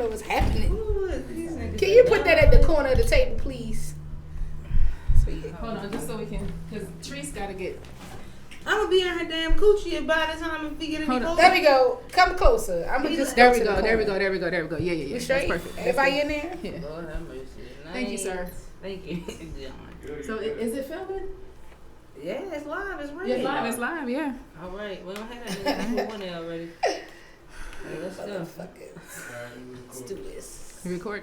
know what's happening. Ooh, Can you put that at the corner of the table, please? Hold on, just so we can, because Treese got to get. I'm gonna be on her damn coochie by the time we get any closer. There we go. Come closer. I'm gonna just. There we go. There we go. There we go. There we go. Yeah, yeah, yeah. We straight? That's perfect. Everybody in there? Yeah. Lord have mercy. Nice. Thank you, sir. Thank you. So is it filming? Yeah, it's live. It's ready. Yeah, it's live. It's live. Yeah. All right. We don't have that in one there already. Right, let's go. Let's do this. You record?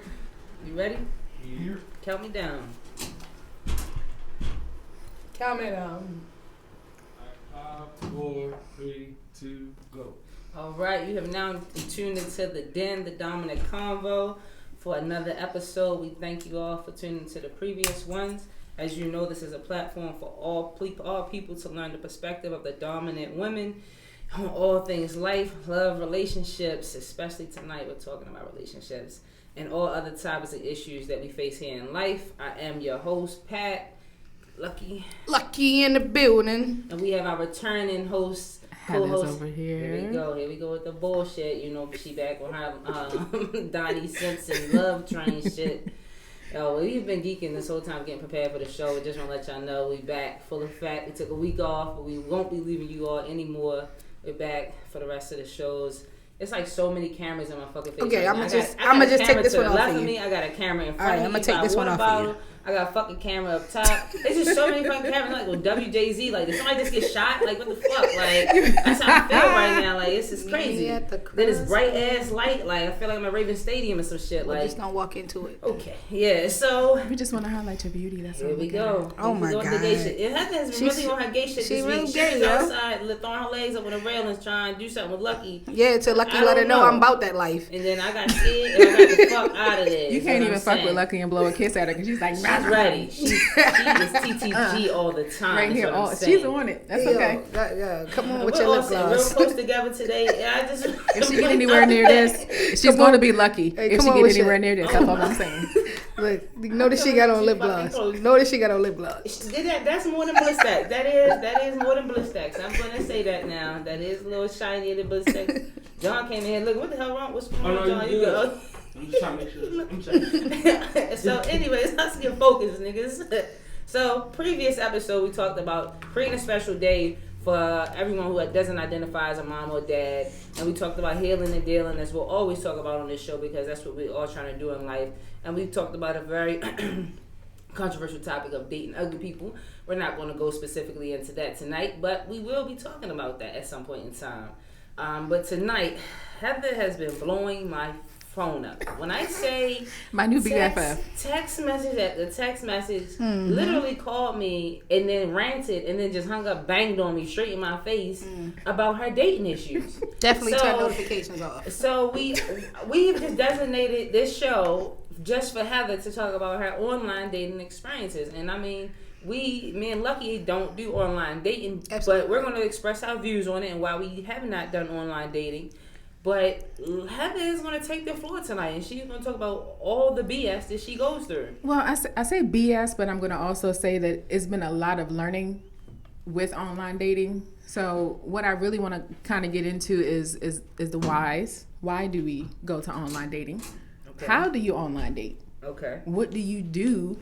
You ready? Here. Count me down. Count it down. 5, 4, 3, 2, go. All right, you have now tuned into the Den, the Dominant Convo, for another episode. We thank you all for tuning into the previous ones. As you know, this is a platform for all people to learn the perspective of the dominant women on all things life, love, relationships. Especially tonight, we're talking about relationships and all other types of issues that we face here in life. I am your host, Pat. Lucky in the building. And we have our returning host, Heather's co-host over here. Here we go with the bullshit. You know, she back on her Donnie Simpson love train shit. Yo, we've been geeking this whole time getting prepared for the show. We just want to let y'all know we back full effect. We took a week off, but we won't be leaving you all anymore. We're back for the rest of the shows. It's like so many cameras in my fucking face. Okay, right I'm gonna just take this one off of you. Me, I got a camera in front of me. I'm gonna take this one off of you. I got a fucking camera up top. It's just so many fucking cameras. Like with WJZ, like did somebody just get shot? Like what the fuck? Like that's how I feel right now. Like it's just crazy. Then it's bright ass light. Like I feel like I'm at Raven Stadium or some shit. We're like just gonna walk into it. Okay, yeah. So We just want to highlight your beauty. That's all. here we go. Oh my God. It has been really on her gay shit she this really week. gay, She was yo. outside throwing her legs up on the railings trying to do something with Lucky. Yeah, till Lucky I let her don't know know. I'm about that life. And then I got scared and I got the fuck out of there. You can't even fuck with Lucky and blow a kiss at her because she's like, She's ready. She is TTG all the time. right here. That's what I'm Oh, saying. she's on it. That's Yo, okay. yeah, come on with We're your all lip sitting real gloss. close together today. And I just If she get anywhere near this, she's going to be lucky. Hey, if come she on get with anywhere your- near this, that's all I'm saying. Look, notice she got on lip gloss. Notice she got on lip gloss. That's more than bliss stacks. That is more than bliss stacks. I'm gonna say that now. That is a little shinier than bliss stacks. John came in here. Look, what the hell wrong? What's wrong, with John? You go. I'm just trying to make sure. So, anyways, let's get focused, niggas. So, previous episode, we talked about creating a special day for everyone who doesn't identify as a mom or dad. And we talked about healing and dealing, as we'll always talk about on this show, because that's what we're all trying to do in life. And we talked about a very controversial topic of dating ugly people. We're not going to go specifically into that tonight, but we will be talking about that at some point in time. But tonight, Heather has been blowing my phone up. When I say My new BFF. text message after text message, literally called me and then ranted and then just hung up, banged on me straight in my face about her dating issues. Definitely So- turn notifications off. So we have just designated this show just for Heather to talk about her online dating experiences. And I mean, me and Lucky don't do online dating, Absolutely. but we're going to express our views on it and why we have not done online dating. But Heather is going to take the floor tonight, and she's going to talk about all the BS that she goes through. Well, I say BS, but I'm going to also say that it's been a lot of learning with online dating. So what I really want to kind of get into is the whys. Why do we go to online dating? Okay. How do you online date? Okay. What do you do?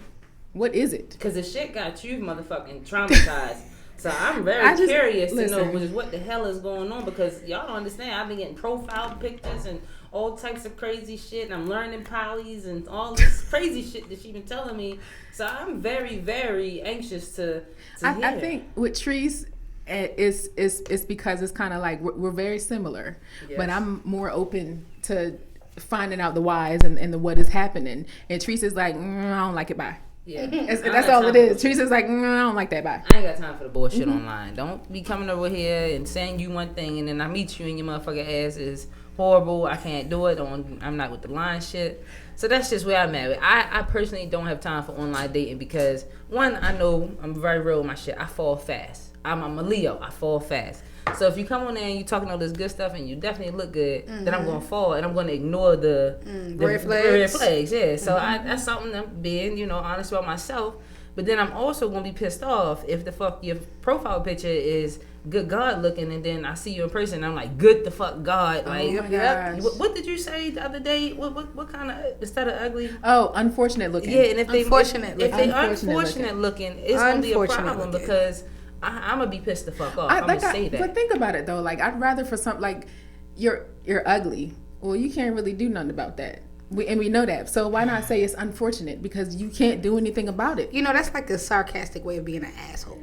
What is it? Because the shit got you motherfucking traumatized. So I'm very curious to know what the hell is going on, because y'all don't understand. I've been getting profile pictures and all types of crazy shit, and I'm learning polys and all this crazy shit that she's been telling me. So I'm very, very anxious to hear. I think with Treese, it's because it's kind of like we're very similar, Yes. but I'm more open to finding out the whys and the what is happening. And Treese is like, I don't like it, bye. Yeah, That's all it is. Treese is like, I don't like that, bye. I ain't got time for the bullshit online. Don't be coming over here and saying you one thing and then I meet you and your motherfucking ass is horrible. I can't do it. I'm not with the line shit. So that's just where I'm at. I personally don't have time for online dating because, one, I know I'm very real with my shit. I fall fast. I'm a Leo. I fall fast. So if you come on there and you talking all this good stuff and you definitely look good, then I'm gonna fall and I'm gonna ignore the red flags. Yeah. So that's something I'm being, honest about myself. But then I'm also gonna be pissed off if the fuck your profile picture is good God looking, and then I see you in person, and I'm like, good the fuck God. Like, my gosh. what did you say the other day? What kind of, instead of ugly? Oh, unfortunate looking. Yeah, and if they Unfortunate unfortunate looking, it's gonna be a Unfortunate problem looking. because I'm gonna be pissed the fuck off. I'm gonna say that. But think about it though. Like, I'd rather for something like you're ugly. Well, you can't really do nothing about that. We know that. So why not say it's unfortunate, because you can't do anything about it. You know, that's like a sarcastic way of being an asshole.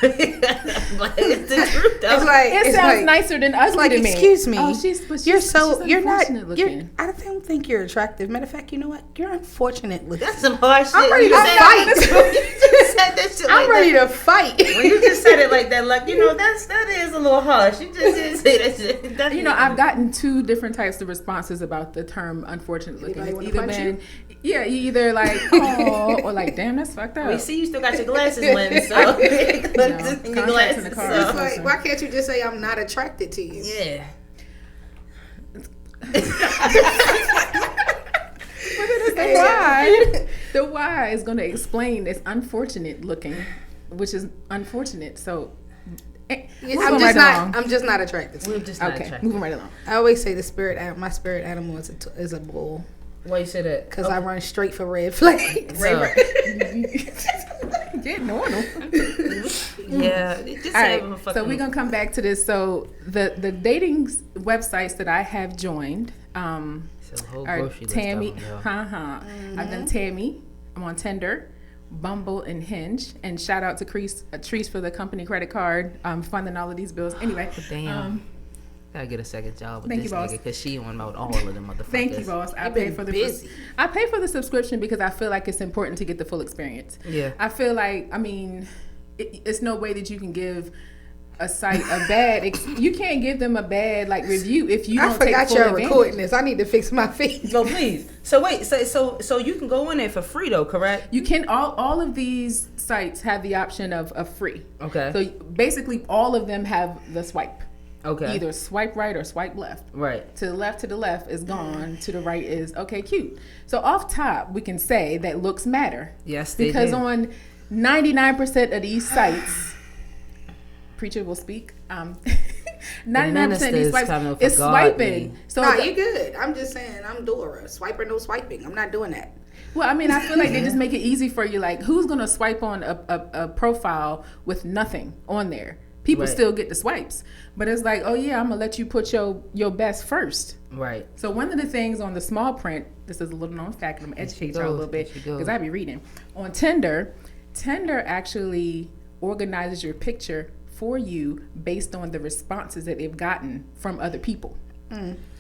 But it's the truth, though. It sounds nicer than ugly like, to me. excuse me. Oh, she's you're not. unfortunate looking. I don't think you're attractive. Matter of fact, you know what? You're unfortunate looking. That's some harsh shit. I'm ready to fight. You just said that shit I'm like ready that. to fight. When you just said it like that, like, you know, that is a little harsh. You just didn't say that shit. That's You know, I've gotten 2 different types of responses about the term unfortunate looking. Anybody It's wanna either punch been, you either like, oh, or like, damn, that's fucked up. we see you still got your glasses in, so contacts your in glasses. the car. It's So. like, why can't you just say I'm not attracted to you? Yeah. The why is going to explain it's unfortunate looking, which is unfortunate. So, I'm just not attracted to you. We're just not okay, attracted. moving right along. I always say my spirit animal is a bull Why you say that? because I run straight for red flags. So, Getting on them. yeah. Just All say right, fucking- so we're gonna come back to this. So the dating websites that I have joined It's a whole are grocery list Tammy. of them, yo. I've done Tammy. I'm on Tinder, Bumble, and Hinge. And shout out to Treese for the company credit card, funding all of these bills. Anyway, Damn. Gotta get a second job with Thank this you, boss. nigga because she on about all of them motherfuckers. thank you, boss. I You've pay been for the busy. I pay for the subscription because I feel like it's important to get the full experience. Yeah. I feel like, I mean, it's no way that you can give a site a bad. You can't give them a bad like review if you don't I forgot take full you're advantage. recording this. I need to fix my feet. No, please. So wait, so you can go in there for free though, correct? You can all of these sites have the option of free. Okay. So basically, all of them have the swipe. Okay. Either swipe right or swipe left. Right. To the left is gone. To the right is okay, cute. So off top, we can say that looks matter. Yes, they Because do. on 99% of these sites, preacher will speak. 99% of these swipes coming for is God, swiping. me. So Nah, you good. I'm just saying, I'm Dora. Swipe or no swiping. I'm not doing that. well, I mean, I feel like they just make it easy for you. Like, who's gonna swipe on a profile with nothing on there? People Right. still get the swipes, but it's like, oh yeah, I'm gonna let you put your best first. Right. So one of the things on the small print, this is a little known fact, I'm gonna educate y'all a little bit because I be reading. On Tinder actually organizes your picture for you based on the responses that they've gotten from other people.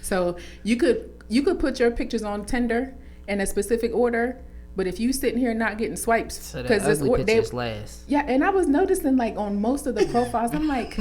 So you could put your pictures on Tinder in a specific order, but if you sitting here not getting swipes, So that ugly pictures last. yeah, and I was noticing like on most of the profiles, I'm like,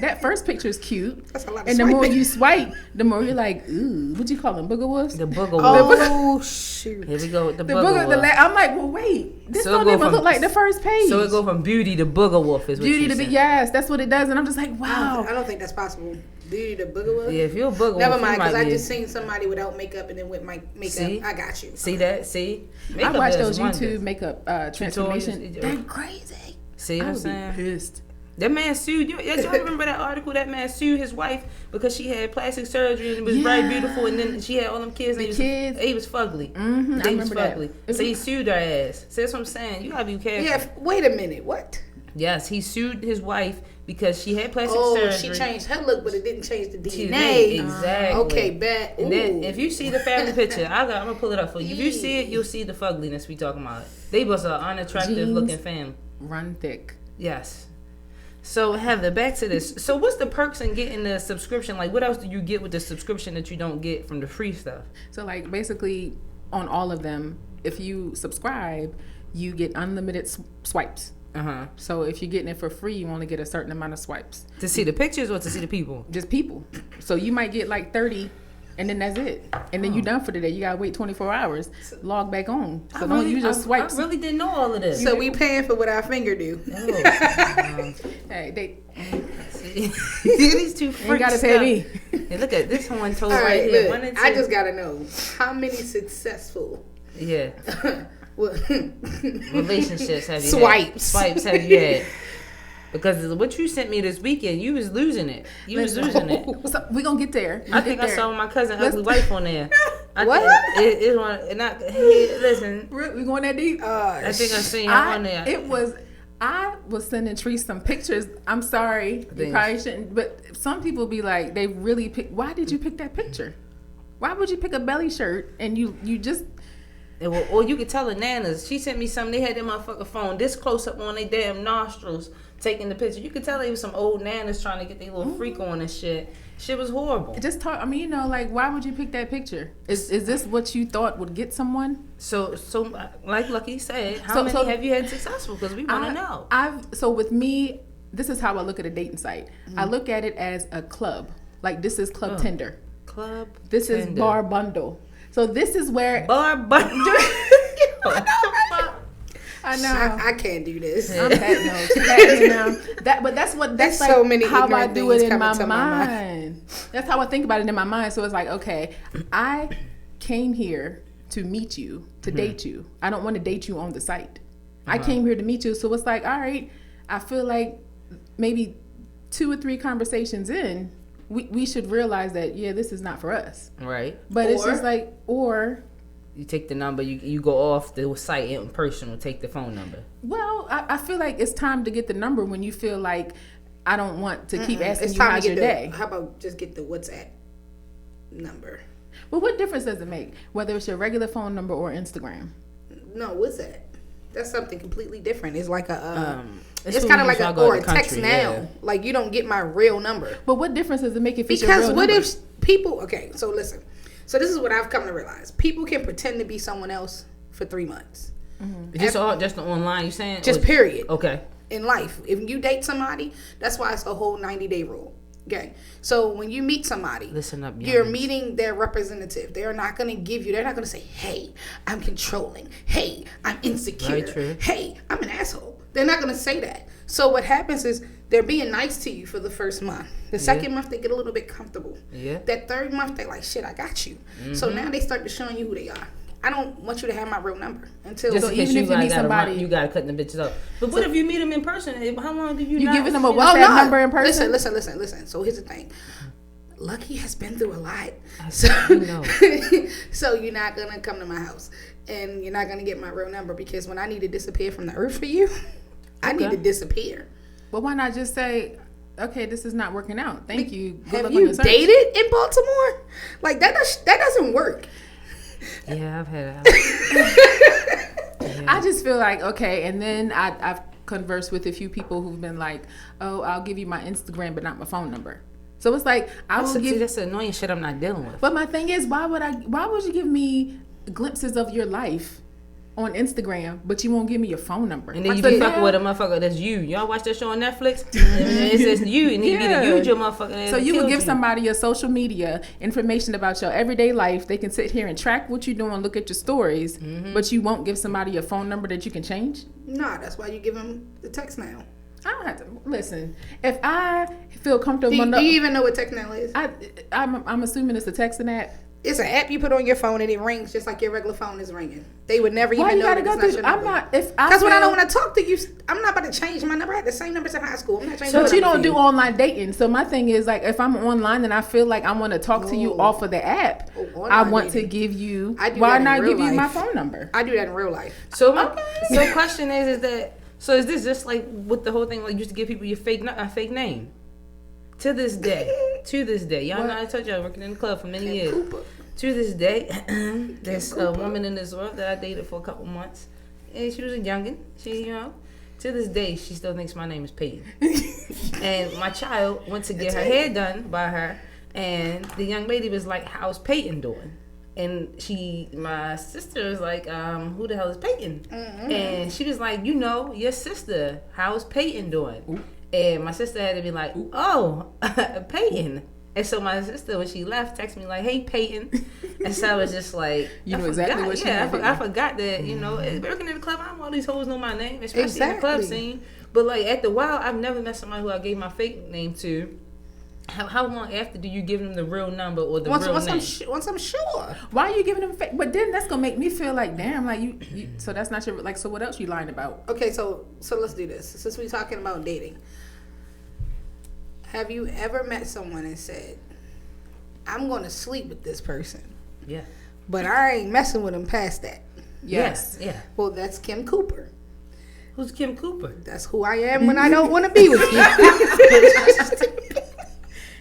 that first picture is cute. That's a lot of And the more swiping. you swipe, the more you're like, ooh, what you call them, booger wolves? The booger wolf. Oh, shoot. Here we go with the The booger booger, wolf. I'm like, well, wait, this So don't go even from- look like the first page. So it go from beauty to booger wolf is what beauty you to be, said. yes, that's what it does, and I'm just like, I wow. don't think that's possible. Beauty the booger wolf? Yeah, if you're a booger Never wolf, mind, you because might I be- just seen somebody without makeup and then with my makeup. See? I got you. See that? See? I Makeup watch does those wonders. YouTube makeup transformation. Tutorials. They're crazy. See I what I'm would be saying? pissed. That man sued you. Y'all remember that article? That man sued his wife because she had plastic surgery and was very Yeah. beautiful, and then she had all them kids. The and kids. He was fugly. Mhm, I He was remember that. fugly. So he sued her ass. So that's what I'm saying. You gotta be careful. Yeah, wait a minute. What? Yes, he sued his wife because she had plastic Oh, surgery. she changed her look, but it didn't change the DNA. Exactly. Okay, bet. And then Ooh. if you see the family picture, I'm gonna pull it up for you. If you see it, you'll see the fugliness we talking about. They was an unattractive Jeans. looking family. Run thick. Yes. So Heather, back to this. So what's the perks in getting the subscription? Like, what else do you get with the subscription that you don't get from the free stuff? So like basically on all of them, if you subscribe, you get unlimited swipes. So if you're getting it for free, you only get a certain amount of swipes. To see the pictures or to see the people? Just people. So you might get like 30 and then that's it. And then you're done for the day. You gotta wait 24 hours. Log back on. So don't use your swipes. I really didn't know all of this. So we paying for what our finger do. Hey, they These two freaks. ain't gotta pay me. Hey, look at this one toe All right right, here. look, 1 and 2. I just gotta know how many successful Yeah. well, Relationships have you Swipes. had? Swipes have you had? Because what you sent me this weekend, you was losing it. You was losing it. So we're gonna get there. I think I saw my cousin ugly wife on there. What? It's one. Hey, listen. We going that deep? I think I seen her on there. I was sending Tree some pictures. I'm sorry, you probably shouldn't. But some people be like, they really pick. Why did you pick that picture? Why would you pick a belly shirt and you just? Or you could tell the nanas. She sent me something. They had their motherfucking phone this close up on their damn nostrils, taking the picture. You could tell they was some old nanas trying to get their little freak on and shit. Shit was horrible. Just talk. I mean, you know, like, why would you pick that picture? Is this what you thought would get someone? So like Lucky said, how many have you had successful? Because we want to know. So with me, this is how I look at a dating site. I look at it as a club. Like, this is Club Tinder. Club. This Tinder. is Bar Bundle. So this is where Bar Bundle. I know. I can't do this. But that's like so many how I ignorant do it things in my coming to my mind. That's how I think about it in my mind. So it's like, okay, I came here to meet you, to date you. I don't want to date you on the site. I came here to meet you. So it's like, all right, I feel like maybe 2 or 3 conversations in, we should realize that, yeah, this is not for us. Right. But it's just like, or you take the number, you go off the site in person or take the phone number. Well, I feel like it's time to get the number when you feel like I don't want to keep asking It's you time how's to your get day. how about just get the WhatsApp number? Well, what difference does it make whether it's your regular phone number or Instagram? No, what's that? That's something completely different. It's like a it's it's kind of like a text country, now. yeah. Like, you don't get my real number. But what difference does it make if it's your Because real what number? if people? Okay, so listen. So this is what I've come to realize. People can pretend to be someone else for 3 months. Just online, you saying? Just period. Okay. In life, if you date somebody, that's why it's the whole 90-day rule. Okay, so when you meet somebody, Listen up, you're youngins. meeting their representative. They're not going to give you. They're not going to say, "Hey, I'm controlling. Hey, I'm insecure. Very true. Hey, I'm an asshole." They're not going to say that. So what happens is they're being nice to you for the first month. The second month, they get a little bit comfortable. Yeah. That third month, they're like, "Shit, I got you." So now they start to showing you who they are. I don't want you to have my real number until. Just So because even if you meet gotta somebody- you gotta cut them bitches up. But what if you meet them in person? How long do you? You not giving them a see WhatsApp number in person? Listen. So here's the thing. Lucky has been through a lot. So, know. so you're not going to come to my house. And you're not going to get my real number. Because when I need to disappear from the earth for you, I need to disappear. Well, why not just say, okay, this is not working out. Thank you. Good Have luck on you your search. dated in Baltimore? Like, that doesn't work. Yeah, I've had. I just feel like, okay, and then I've conversed with a few people who've been like, oh, I'll give you my Instagram, but not my phone number. So it's like, That's the annoying shit I'm not dealing with. But my thing is, why would you give me glimpses of your life on Instagram, but you won't give me your phone number? And then you be fucking with a motherfucker that's you. Y'all watch that show on Netflix? It says you, and then you your motherfucker. So you would give somebody your social media information about your everyday life. They can sit here and track what you're doing, look at your stories, but you won't give somebody your phone number that you can change? Nah, that's why you give them the text now. I don't have to listen. If I feel comfortable Do enough, you even know what text now is? I'm assuming it's a texting app. It's an app you put on your phone and it rings just like your regular phone is ringing. They would never Why even you know gotta that go it's through? not your I'm number. not. If Because when I don't want to talk to you, I'm not about to change my number. I had the same numbers in high school. I'm not changing. But you don't do online dating. So my thing is, like, if I'm online and I feel like I want to talk to you off of the app, I want to give you. Why not give you my phone number? I do that in real life. So the question is that. So is this just like with the whole thing? Like, you used to give people your fake name. To this day, y'all know I told you I was working in the club for many years. To this day, there's a woman in this world that I dated for a couple months, and she was a youngin'. To this day, she still thinks my name is Peyton. And my child went to get her hair done by her, and the young lady was like, "How's Peyton doing?" And my sister was like, "Who the hell is Peyton?" And she was like, your sister. How's Peyton doing? Ooh. And my sister had to be like, "Oh, Peyton." And so my sister, when she left, texted me like, "Hey, Peyton." And so I was just like, you know exactly what she meant. I forgot that, working in the club, all these hoes know my name, especially in the club scene. But like at the wild, I've never met somebody who I gave my fake name to. How long after do you give them the real number or the real name? Once I'm sure. Why are you giving them fake? But then that's gonna make me feel like, damn, like you. So that's not your like. So what else you lying about? Okay, so let's do this. Since we're talking about dating, Have you ever met someone and said, I'm going to sleep with this person, Yeah. but I ain't messing with him past that? Yes. Yeah. Well, that's Kim Cooper. Who's Kim Cooper? That's who I am when I don't want to be with you.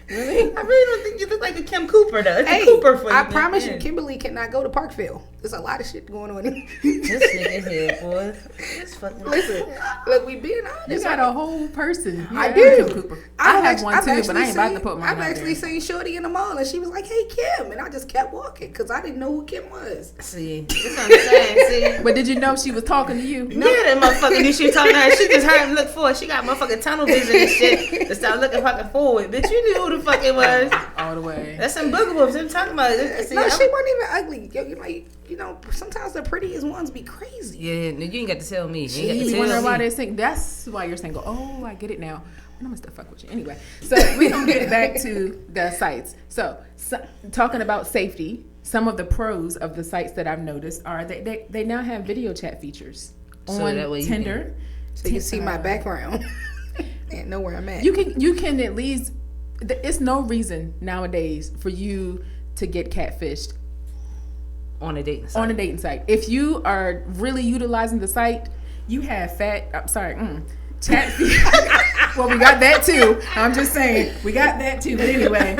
Really? I really don't think you look like a Kim Cooper, though. It's Hey, a Cooper for you. I promise man. you, Kimberly cannot go to Parkville. There's a lot of shit going on. This nigga here, boy. This fucking. Listen, look, we being You honest. got a whole person. I Yeah, do. Kim Cooper. I have one too, but I ain't about to put mine I've out actually there. seen Shorty in the mall, and she was like, "Hey, Kim," and I just kept walking because I didn't know who Kim was. See, that's what I'm saying. See. But did you know she was talking to you? No. Yeah, that motherfucker knew she was talking to her. She just heard him look forward. She got motherfucking tunnel vision and shit to start looking fucking forward. Bitch, you knew who the fuck it was. All the way. That's some booger whoops. I'm talking about it. See, No, she wasn't even ugly. You know, sometimes the prettiest ones be crazy. Yeah, no, you ain't got to tell me. You You ain't got be to wondering tell why me. they sing. That's why you're single. Oh, I get it now. I'm gonna still fuck with you anyway. So we gonna get back to the sites. So talking about safety, some of the pros of the sites that I've noticed are they now have video chat features So on that way you Tinder. So you see my background and know where I'm at. You can at least. It's no reason nowadays for you to get catfished On a dating site. on a dating site. If you are really utilizing the site, you have chat well, we got that too. I'm just saying we got that too. But anyway,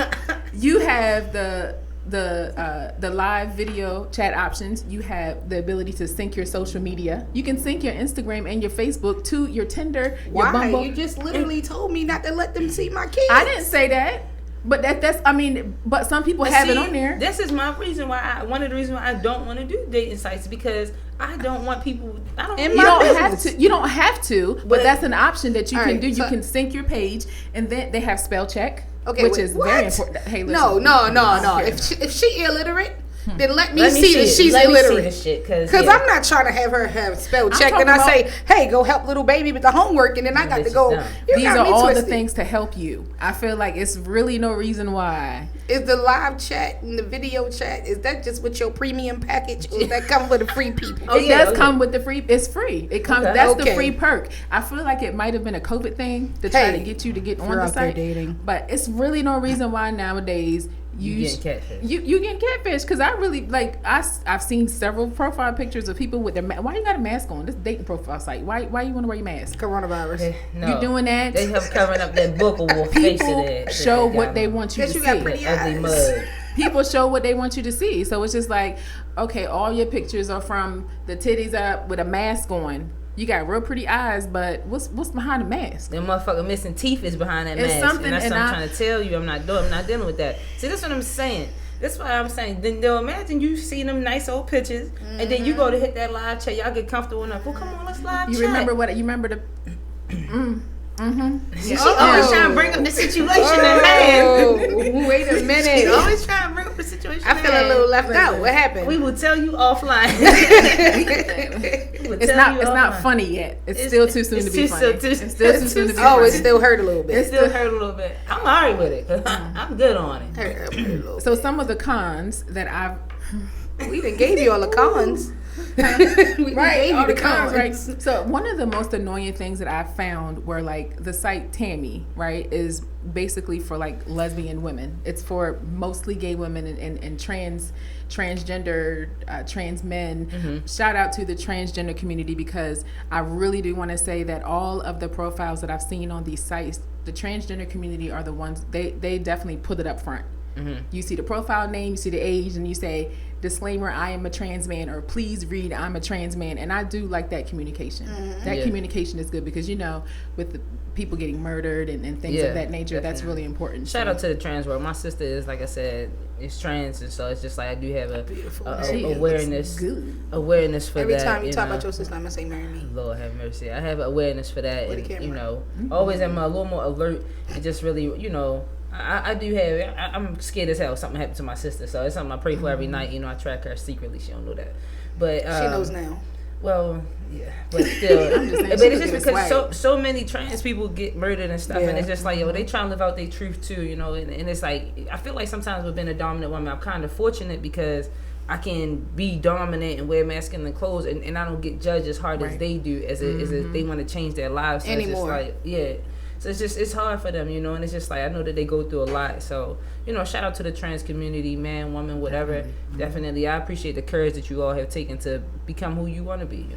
you have the live video chat options. You have the ability to sync your social media. You can sync your Instagram and your Facebook to your Tinder, your Why? Bumble. You just literally told me not to let them see my kids. I didn't say that. But but some people have it on there. This is my reason why one of the reasons why I don't want to do dating sites because I don't want people. I don't. In You my don't have business. to. You don't have to. But that's an option that you All can right, do. You so- can sync your page, and then they have spell check, Okay, which wait, is what? very important. Hey, listen. No. If she illiterate, then let me see that she's Let me see illiterate. this shit because I'm not trying to have her have spell check. talking And I about- say, hey, go help little baby with the homework. And then I got bitch to is go. dumb. You These got are me all twisted. the things to help you. I feel like it's really no reason why. Is the live chat and the video chat, is that just with your premium package? Or does that come with the free people? Oh, It yeah, does come with the free. It's free. It comes. Okay. That's the Okay. free perk. I feel like it might have been a COVID thing to try Hey, to get you to get on you're the out there site. dating. But it's really no reason why nowadays you getting catfish. You getting catfish because I really like I've seen several profile pictures of people with their why you got a mask on this dating profile site why you want to wear your mask Coronavirus. No, you doing that They have covering up that book of wolf face of people that. show that what they want you Guess to you got see pretty ugly eyes. mud. people show what they want you to see so it's just like okay all your pictures are from the titties up with a mask on. You got real pretty eyes, but what's behind the mask? Them motherfucker missing teeth is behind that It's mask. something, And that's and what I'm I- trying to tell you. I'm not dealing with that. See, that's what I'm saying. That's why I'm saying. Then they'll imagine you see them nice old pictures, and then you go to hit that live chat. Y'all get comfortable enough. Well, come on, let's live You chat. remember the She always trying to bring up the situation at hand. Oh, wait a She minute. always trying to bring up the situation. I feel a little left out. What happened? We will tell you offline. it's not funny yet. It's still too soon to be funny. It's still too soon to be Oh, funny. it still hurt a little bit. It still hurt a little bit. I'm alright with it. 'Cause I'm good on it. Hurt a little. So some of the cons that I've We done gave you all the cons. We done gave you all the the cons, right? cons. So one of the most annoying things that I've found were like the site Tammy, right, is basically for like lesbian women. It's for mostly gay women and transgender, trans men. Shout out to the transgender community because I really do want to say that all of the profiles that I've seen on these sites, the transgender community are the ones they definitely put it up front. You see the profile name, you see the age, and you say, disclaimer, I am a trans man, or please read, I'm a trans man. And I do like that communication. That communication is good because, you know, with the people getting murdered and things of that nature, that's really important. Shout out to the trans world. My sister is, like I said, is trans, and so it's just like I do have a awareness for Every that. time you talk know. about your sister, I'm going to say marry me. Lord have mercy. I have awareness for that, With and the camera. you know, always am a little more alert and just really, you know. I do have. I'm scared as hell. Something happened to my sister, so it's something I pray for every night. You know, I track her secretly. She don't know that, but She knows now. Well, yeah, but still, I'm just saying, but she it's could just get because so many trans people get murdered and stuff, and Yeah. it's just like yo, they trying to live out their truth too, you know. And it's like I feel like sometimes with being a dominant woman, I'm kind of fortunate because I can be dominant and wear masculine clothes, and I don't get judged as hard as Right. they do, as if they want to change their lives so it's just Anymore. like, yeah. So it's hard for them, and it's just like I know that they go through a lot. So shout out to the trans community, man, woman, whatever. Definitely, I appreciate the courage that you all have taken to become who you want to be.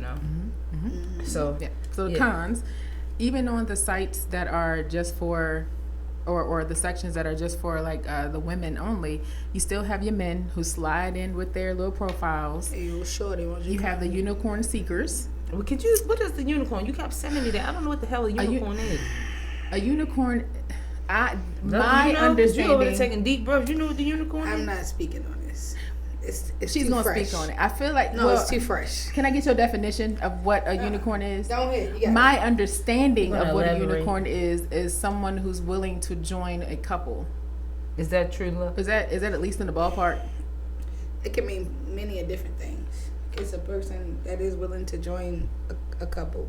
So the cons, even on the sites that are just for, or the sections that are just for like the women only, you still have your men who slide in with their little profiles. Hey, you sure they want you have the unicorn seekers. Well, what is the unicorn? You kept sending me that. I don't know what the hell a unicorn is. A unicorn, my understanding. You over there taking deep breaths. You know what the unicorn is? I'm not speaking on this. It's She's too gonna fresh. speak on it. I feel like it's too fresh. Can I get your definition of what a unicorn is? Don't hit. My understanding of what elaborate. a unicorn is someone who's willing to join a couple. Is that true, love? Is that at least in the ballpark? It can mean many different things. It's a person that is willing to join a couple.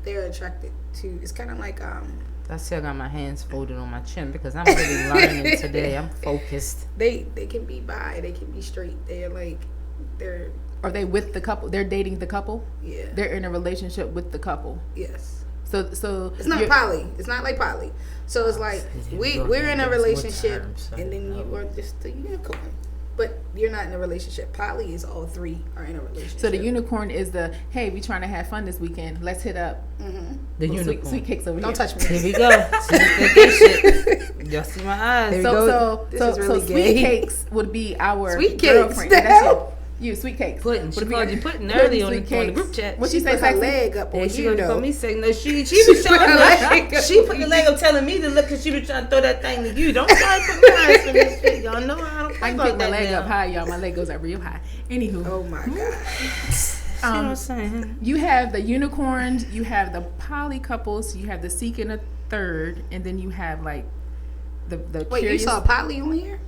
They're attracted to. It's kind of like I still got my hands folded on my chin because I'm really learning today. I'm focused. They can be bi. They can be straight. Are they with the couple? They're dating the couple. Yeah. They're in a relationship with the couple. Yes. So it's not poly. It's not like poly. So it's like we're in a relationship, and then you are just the unicorn. But you're not in a relationship. Poly is all three are in a relationship. So the unicorn is hey, we trying to have fun this weekend. Let's hit up. The unicorn. Sweet cakes over Don't here. touch me. Here we go. See that shit. Y'all see my eyes. There we So go. This is really sweet gay. cakes would be our Sweet cakes. girlfriend. The That's hell? you, sweet cakes. Pudding. She Would be called you our- pudding early on the cakes. group chat. What she say, Put her sexy? leg up on And she you gonna call though. me saying no. She was showing me. She put the leg up, telling me to look, cause she was trying to throw that thing to you. Don't try to put my eyes on this shit. Y'all know I don't I play can about pick my that leg now. up high, y'all. My leg goes up real high. Anywho, Oh my god. See what I'm saying? you have the unicorns, you have the poly couples, you have the seeking a third, and then you have like the Wait, curious you saw poly on here?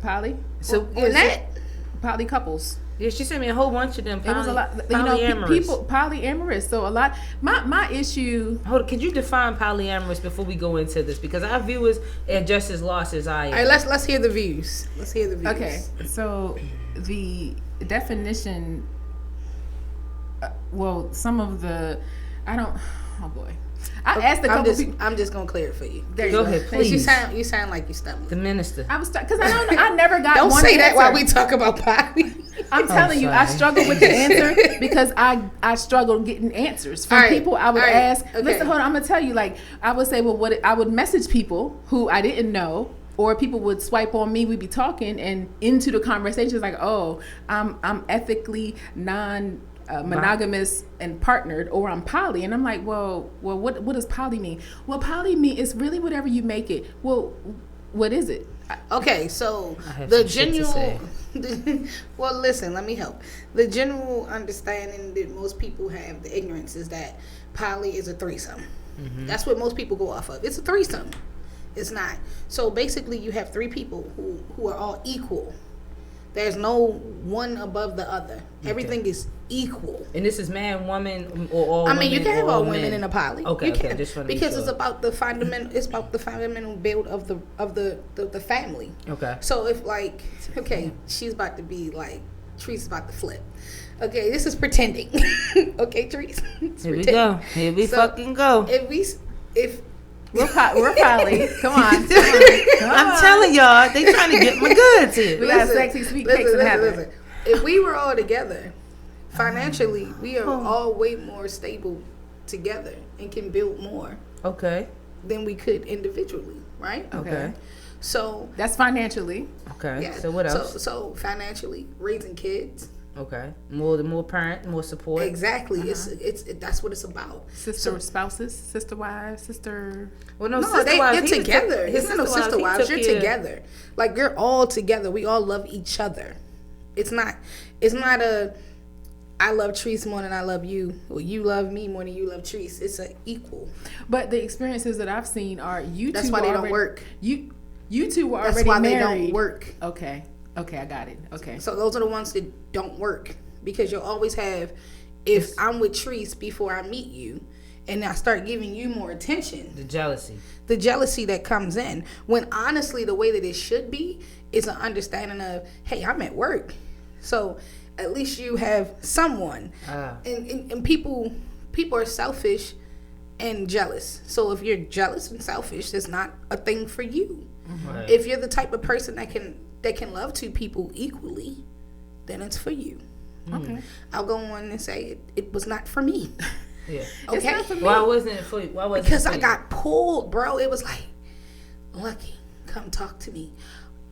poly So On that? poly couples. yeah, she sent me a whole bunch of them. It was a lot, Polyamorous. people polyamorous. So a lot. My issue. Hold on, could you define polyamorous before we go into this? Because our viewers are just as lost as I am. All right, let's hear the views. Let's hear the views. Okay, so the definition. Well, some of the, I don't. Oh boy, I asked a couple people. I'm just gonna clear it for you. There you Go go. ahead, Because please. you sound like you stumbling. The minister. I was because I never got. Don't one say that answer. while we talk about poly. I'm telling you, I sorry. struggle with the answer because I struggle getting answers from All right, people. I would all right, ask, okay. listen, hold on, I'm gonna tell you. Like I would say, well, I would message people who I didn't know, or people would swipe on me. We'd be talking, and into the conversations, like, oh, I'm ethically monogamous and partnered, or I'm poly, and I'm like, well, what does poly mean? Well, poly mean it's really whatever you make it. Well, what is it? Okay, so I have the some shit to general. Well, listen, let me help. The general understanding that most people have, the ignorance, is that poly is a threesome. That's what most people go off of. It's a threesome. It's not. So basically, you have three people who are all equal. There's no one above the other. Everything is equal. And this is man, woman, or all. I mean, you women, can have or all men? women in a poly. Okay, you okay, can, just wanna be because sure. it's about the fundamental. It's about the fundamental build of the family. Okay. So if like, okay, she's about to be like, Tree's about to flip. Okay, this is pretending. Okay, Trees. Here we go. Here we fucking go. If We're poly. Come on. I'm telling y'all, they trying to get my goods here. We got sexy sweet cakes in heaven. If we were all together, financially, we are all way more stable together and can build more Okay. than we could individually, right? Okay. So That's financially. Okay. yeah. So what else? So financially, raising kids. Okay. More parent, more support. Exactly. It's that's what it's about. Sister spouses, sister wives, sister. Well, no, No, sister wives, you're he was together. his It's not no sister sister wives, wives. he You're took care- together. Like you're all together. We all love each other. It's not a I love Treese more than I love you, or you love me more than you love Treese. It's an equal. But the experiences that I've seen are you. That's two why were they don't already- work. You two were That's already why married. they don't work. Okay, I got it. Okay. So those are the ones that don't work, because you'll always have. If I'm with Treese before I meet you, and I start giving you more attention, The jealousy. the jealousy that comes in, when honestly the way that it should be is an understanding of, hey, I'm at work, so at least you have someone. Ah. And people are selfish and jealous. So if you're jealous and selfish, it's not a thing for you. Right. If you're the type of person that can love two people equally, then it's for you. Okay. I'll go on and say it was not for me. Yeah. Okay. It's not for me. Why wasn't it for you? Why wasn't Because it for I you? got pulled, bro. It was like, Lucky, come talk to me.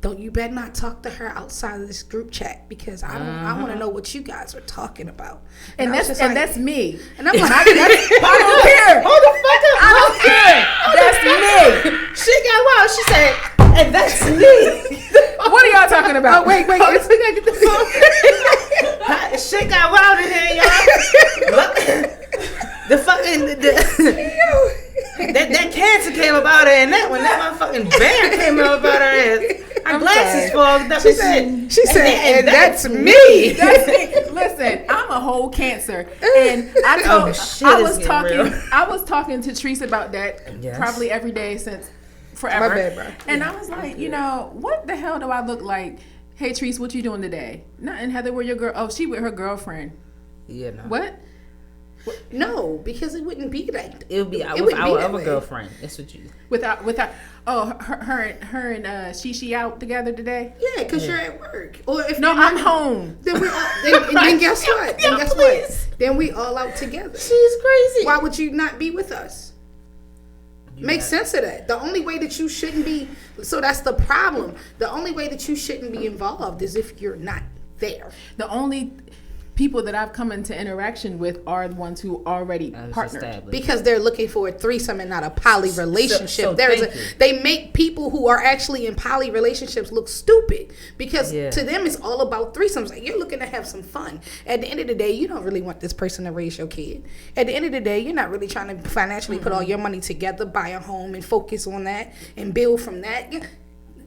Don't you better not talk to her outside of this group chat because I want to know what you guys are talking about. And I was that's just like- that's me. And I'm like, I don't care. Hold the fuck up. I don't care. That's me. She got wild. She said, and that's me. What are y'all talking about? oh wait, it's we gotta get this. Shit got wild in here, y'all. Look, the fucking that cancer came about her, and that when that motherfucking bear came out about her ass, her glasses fogged up. She said, and that's me. That's me. Listen, I'm a whole Cancer, and I told I was talking to Teresa about that Yes. probably every day since forever. My bad, bro. And I was like, what the hell do I look like? Hey, Teresa, what you doing today? Nothing. Heather, where your girl? Oh, she with her girlfriend. Yeah, no. What? No, because it wouldn't be like It would be It with wouldn't be our that other way. girlfriend. That's what you. Without. Oh, her and she out together today? Yeah, because you're at work. Or if No, you're not- I'm home. Then we all. Then guess what? Then guess what? Then we all out together. She's crazy. Why would you not be with us? Make sense of that. The only way that you shouldn't be. So that's the problem. The only way that you shouldn't be involved is if you're not there. The only people that I've come into interaction with are the ones who already partnered. Because they're looking for a threesome and not a poly relationship. so They make people who are actually in poly relationships look stupid because Yeah. to them it's all about threesomes. Like, you're looking to have some fun. At the end of the day, you don't really want this person to raise your kid. At the end of the day, you're not really trying to financially put all your money together, buy a home, and focus on that and build from that.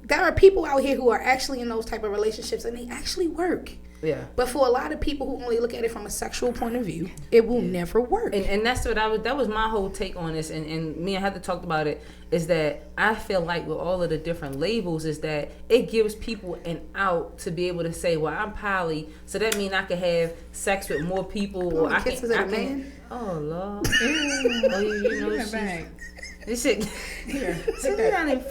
There are people out here who are actually in those type of relationships and they actually work. Yeah. But for a lot of people who only look at it from a sexual point of view, it will never work. And that's what that was my whole take on this, and me and Heather talked about it, is that I feel like with all of the different labels is that it gives people an out to be able to say, well, I'm poly, so that means I can have sex with more people, or I kisses can, at a man. Oh Lord. Oh, you know this shit. Here, Sit down.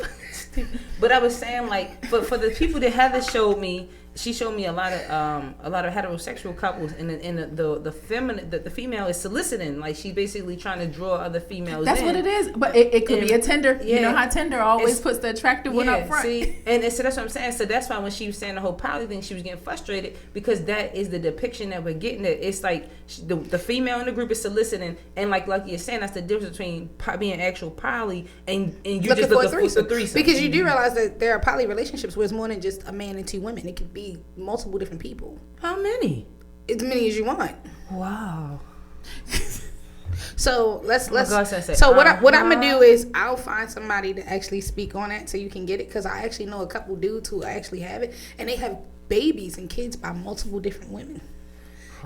But I was saying, like, for the people that Heather showed me, she showed me a lot of heterosexual couples, and the feminine, the female is soliciting, like she's basically trying to draw other females. That's in. what it is. But it could be a Tinder. Yeah. You know how Tinder always puts the attractive one up front. See, and so that's what I'm saying. So that's why when she was saying the whole poly thing, she was getting frustrated because that is the depiction that we're getting. That it's like the female in the group is soliciting, and like you're saying, that's the difference between being actual poly and you just looking for a threesome. Because you do realize that there are poly relationships where it's more than just a man and two women. It could be multiple different people. How many? As many as you want. Wow. So let's. Sensei. So what I'm gonna do is I'll find somebody to actually speak on that so you can get it, because I actually know a couple dudes who actually have it, and they have babies and kids by multiple different women,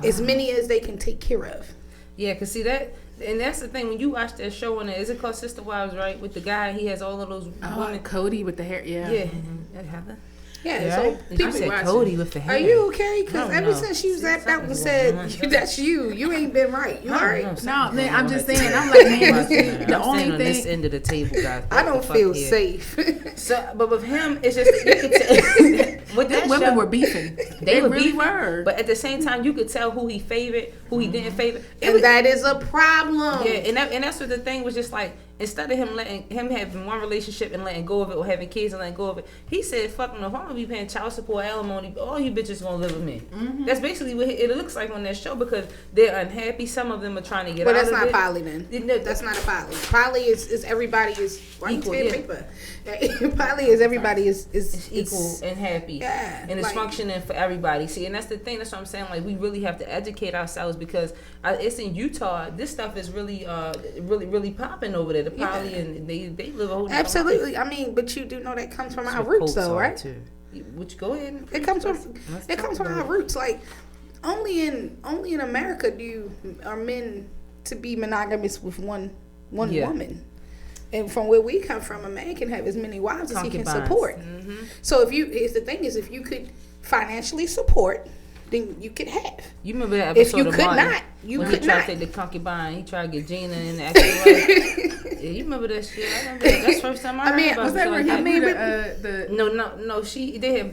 as many as they can take care of. Yeah, cause see that, and that's the thing. When you watch that show on it, is it called Sister Wives, right? With the guy, he has all of those women. Cody with the hair. Yeah. Yeah. Heather. Yeah, so You people. said watching. Cody with the hair. Are you okay? Because No, ever no. since you zapped out and Something's said going on. that's you ain't been right. You alright? No, man, I'm just saying. I'm like, man, I'm the only standing on this thing. end of the table, guys. I don't What the fuck feel here? safe. So, but with him, it's just you could tell. With Them that women show, were beefing. They were really beefing, were. But at the same time, you could tell who he favored, who he didn't favor. And that is a problem. Yeah, and that's what the thing was, just like, instead of him having one relationship and letting go of it, or having kids and letting go of it, he said, fuck no, if I'm gonna be paying child support, alimony, all you bitches gonna live with me. Mm-hmm. That's basically what it looks like on that show, because they're unhappy. Some of them are trying to get But out that's of not it. poly then. No, That's not a poly. Poly is everybody is Equal, yeah. yeah. paper. Poly is everybody is It's equal and happy. Yeah, And it's like- functioning for everybody. See, and that's the thing. That's what I'm saying. Like, we really have to educate ourselves, because it's in Utah. This stuff is really, really popping over there. The poly, and they live a whole different Absolutely. life. I mean, but you do know that comes from That's our what roots, cults though, are, right? too. Which go ahead. And It comes from let's it talk comes from about our it. roots. Like only in America are men to be monogamous with one Yeah. woman. And from where we come from, a man can have as many wives as he can Concubines. support. Mm-hmm. So if you could financially support, then you could have. You remember that If episode you of could Martin? not, You when could he tried not. to take the concubine, he tried to get Gina in the actual wife. Yeah, you remember that shit? I remember that. That's the first time I heard about Was that where he it. the No. They had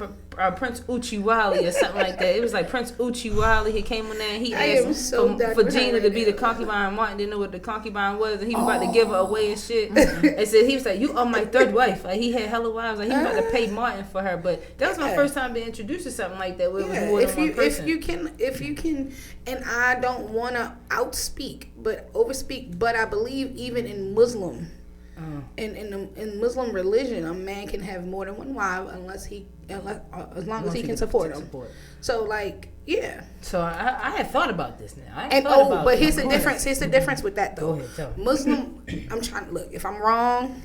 Prince Uchiwali or something like that. It was like Prince Uchiwali. He came on there and he asked for Gina to be the concubine. Martin didn't know what the concubine was, and he was about to give her away and shit. And said he was like, "You are my third wife." Like he had hella wives. Like he was about to pay Martin for her. But that was my first time being introduced to something like that. Where it was more than one person. If you can, and I don't want to outspeak, but overspeak. But I believe even in Muslim. In Muslim religion, a man can have more than one wife as long as he can support them. So like, yeah. So I had thought about this now. But here's the difference. Here's the difference with that though. Go ahead, tell me. Muslim. I'm trying to look. If I'm wrong,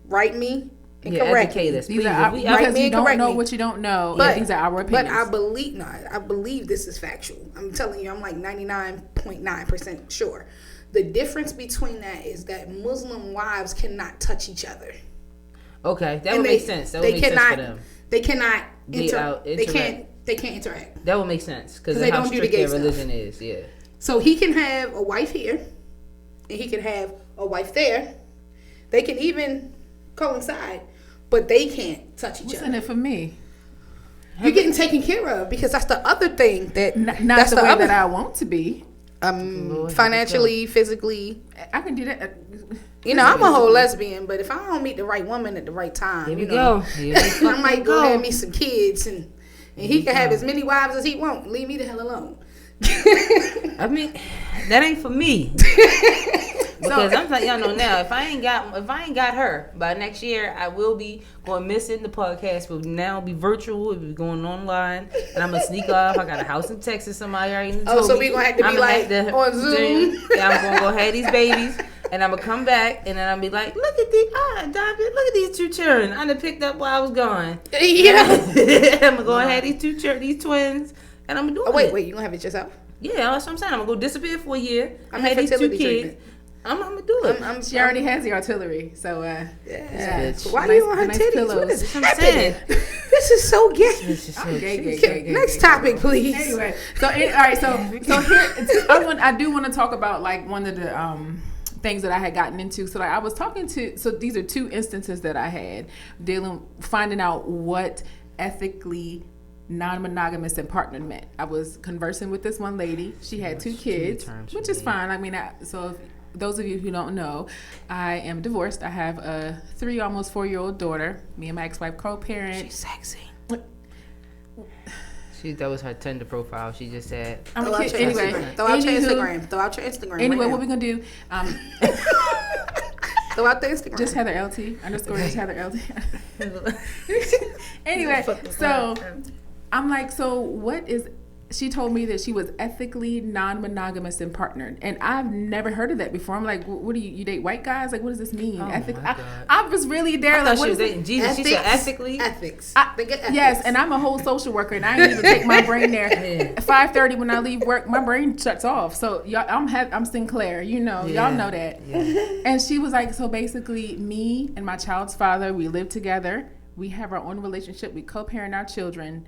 write me and correct me. Educate us, please. Because you don't know what you don't know. But these are our opinions. But I believe this is factual. I'm telling you, I'm like 99.9% sure. The difference between that is that Muslim wives cannot touch each other. Okay, that would make sense. That would make sense for them. They cannot interact. They can't interact. That would make sense because of they how don't do strict the gay their religion is. Yeah. So he can have a wife here, and he can have a wife there. They can even coincide, but they can't touch each What's other. in it for me? You're getting taken care of because that's the other thing that Not the way that I want to be. Financially, physically. I can do that. You know, I'm a whole lesbian, but if I don't meet the right woman at the right time, Here we go. I might go have me some kids, and he can have as many wives as he wants. Leave me the hell alone. I mean, that ain't for me. Because I'm telling y'all know now, if I ain't got her by next year, I will be going missing. The podcast will now be virtual. It'll be going online, and I'm gonna sneak off. I got a house in Texas. Somebody already told me. So we gonna have to be like on Zoom. Yeah, I'm gonna go have these babies, and I'm gonna come back, and then I'll be like, look at these two children. I done picked up while I was gone. Yeah. I'm gonna go have these twins, and I'm gonna do it. Wait, you gonna have it yourself? Yeah, that's what I'm saying. I'm gonna go disappear for a year. I'm had these two kids. treatment. I'm gonna do it. She already has the artillery, so yeah. Why are you on her titties? Pillows. What is happening? This is so gay. Next topic, please. Anyway, all right. So here, I do want to talk about like one of the things that I had gotten into. So like I was talking to. So these are two instances that I had finding out what ethically non-monogamous and partnered meant. I was conversing with this one lady. She had two kids, which is fine. I mean, if those of you who don't know, I am divorced. I have a 3, almost 4-year-old daughter. Me and my ex-wife co-parent. She's sexy. That was her Tinder profile. She just said, Throw out your Instagram. Anyway, what we gonna do? Throw out the Instagram. Just Heather LT _ just Heather LT. Anyway, so I'm like, so what is? She told me that she was ethically non-monogamous and partnered, and I've never heard of that before. I'm like, what do you date white guys? Like, what does this mean? I was really there. I thought she was dating Jesus. She said ethically. Ethics. Yes, and I'm a whole social worker, and I didn't even take my brain there. At 5:30 when I leave work, my brain shuts off. So y'all, I'm Sinclair. Y'all know that. Yeah. And she was like, so basically, me and my child's father, we live together. We have our own relationship. We co-parent our children.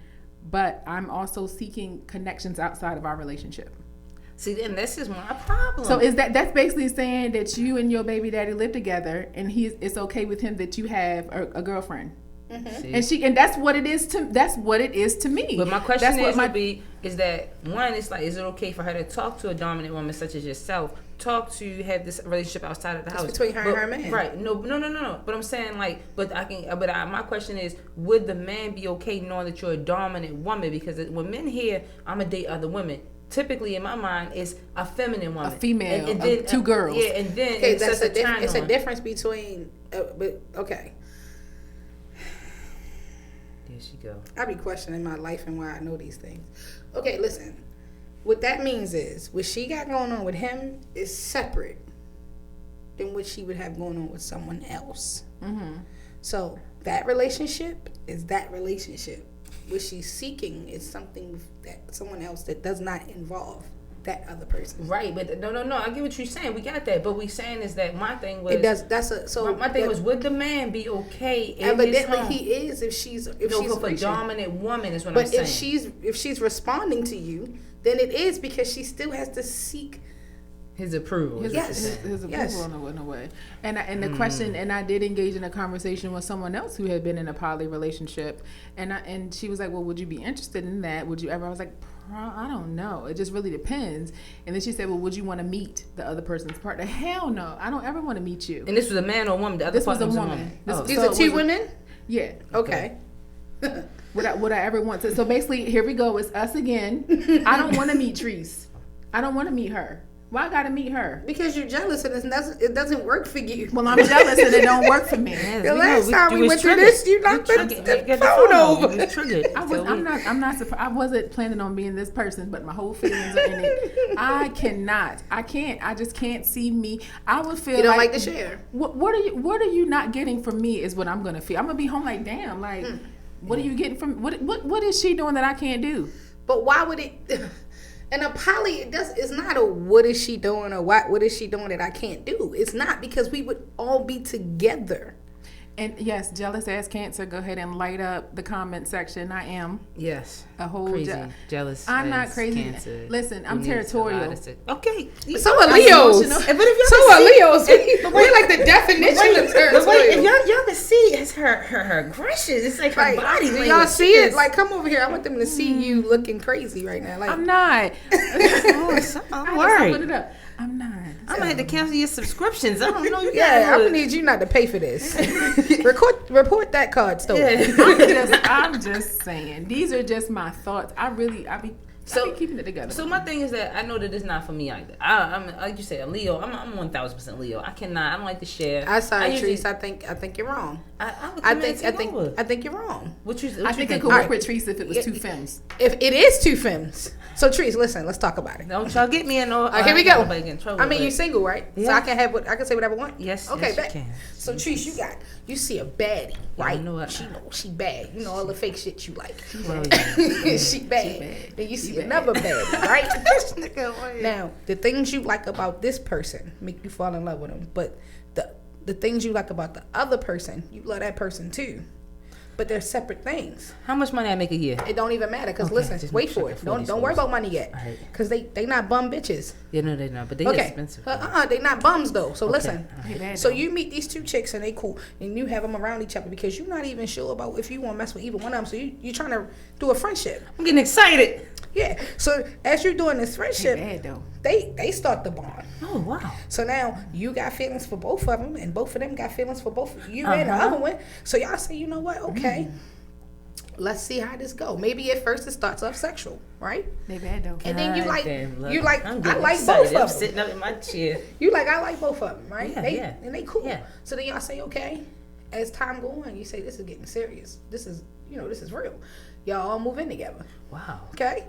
But I'm also seeking connections outside of our relationship. See, then this is my problem. So that's basically saying that you and your baby daddy live together, and it's okay with him that you have a girlfriend. Mm-hmm. And that's what it is to me. But my question is that one, it's like, is it okay for her to talk to a dominant woman such as yourself? Have this relationship outside of the house between her and her man, right? No. But I'm saying my question is, would the man be okay knowing that you're a dominant woman? Because when men hear I'm gonna date other women, typically in my mind it's a feminine woman, a female, and then, two girls. Yeah, and then it's a difference between. But okay. There she go. I be questioning my life and why I know these things. Okay, listen. What that means is what she got going on with him is separate than what she would have going on with someone else. Mm-hmm. So that relationship is that relationship. What she's seeking is something that someone else that does not involve that other person. Right, but no. I get what you're saying. We got that, but we saying is that my thing was. It does. That's a so. My thing was, would the man be okay? Evidently, he is. If she's a dominant woman is what but I'm saying. But if she's responding to you, then it is because she still has to seek his approval. His approval in a way. And the question, and I did engage in a conversation with someone else who had been in a poly relationship, and she was like, well, would you be interested in that? Would you ever? I was like, I don't know. It just really depends. And then she said, well, would you want to meet the other person's partner? Hell no. I don't ever want to meet you. And this was a man or a woman? The other this was a woman. These are two women? Yeah. Okay. Would I ever want to? So basically, here we go. It's us again. I don't want to meet Treese. I don't want to meet her. Why I gotta meet her? Because you're jealous and it doesn't work for you. Well, I'm jealous and it don't work for me. The last time we went through this, you knocked the phone over. I'm not surprised. I wasn't planning on being this person, but my whole feelings are in it. I just can't see me. I would feel you don't like to share. What are you not getting from me is what I'm gonna feel. I'm gonna be home like, damn, like, what are you getting from what is she doing that I can't do? But why would it? And a poly, it's not a what is she doing or what is she doing that I can't do. It's not, because we would all be together. And yes, jealous ass cancer. Go ahead and light up the comment section. I am. Yes. A whole crazy. Jealous. I'm not crazy. Cancer. Listen, I'm territorial. Okay. So are Leos. But if so are Leos. We're like the definition of territorial. But wait, if y'all can see, it's her aggression. It's like her body. Do y'all see it? Like, come over here. I want them to see you looking crazy right now. Like, I'm not. I'm worried. I'm not. I'm gonna have to cancel your subscriptions. I don't know. I'm gonna need you not to pay for this. Report that card story. Yeah. I'm just saying. These are just my thoughts. I be keeping it together. So my thing is that I know that it's not for me either. I'm like you said, a Leo. I'm 1000% Leo. I don't like to share. I Treese. I think you're wrong. I think you're wrong. I think it could work with Treese if it was two femmes. If it is two femmes. So Treese, listen, let's talk about it. Don't y'all get me in no. Here we go. I mean, you're single, right? Yeah. So I can say whatever I want. Yes. Okay, yes, you can. So Treese, you see a baddie, right? You know what? She bad. You know all the fake shit you like. Well, she bad. Then you see another baddie, right? Now, the things you like about this person make you fall in love with them, but the things you like about the other person, you love that person too. But they're separate things. How much money I make a year? It don't even matter, because listen, wait for it. Don't worry about money yet, because they not bum bitches. Yeah, no, they're not, but they're expensive. They not bums though. So listen. Right. So you meet these two chicks and they cool, and you have them around each other because you're not even sure about if you want to mess with either one of them. So you trying to do a friendship. I'm getting excited. Yeah. So as you're doing this friendship, they start the bond. Oh wow. So now you got feelings for both of them, and both of them got feelings for both of you and the other one. So y'all say, you know what? Okay. Let's see how this go. Maybe at first it starts off sexual, right? They bad though. And then I like excited. both of them. I'm sitting up in my chair. I like both of them, right? Yeah, And they cool. Yeah. So then y'all say, okay, as time go on, you say this is getting serious. This is real. Y'all all move in together. Wow. Okay?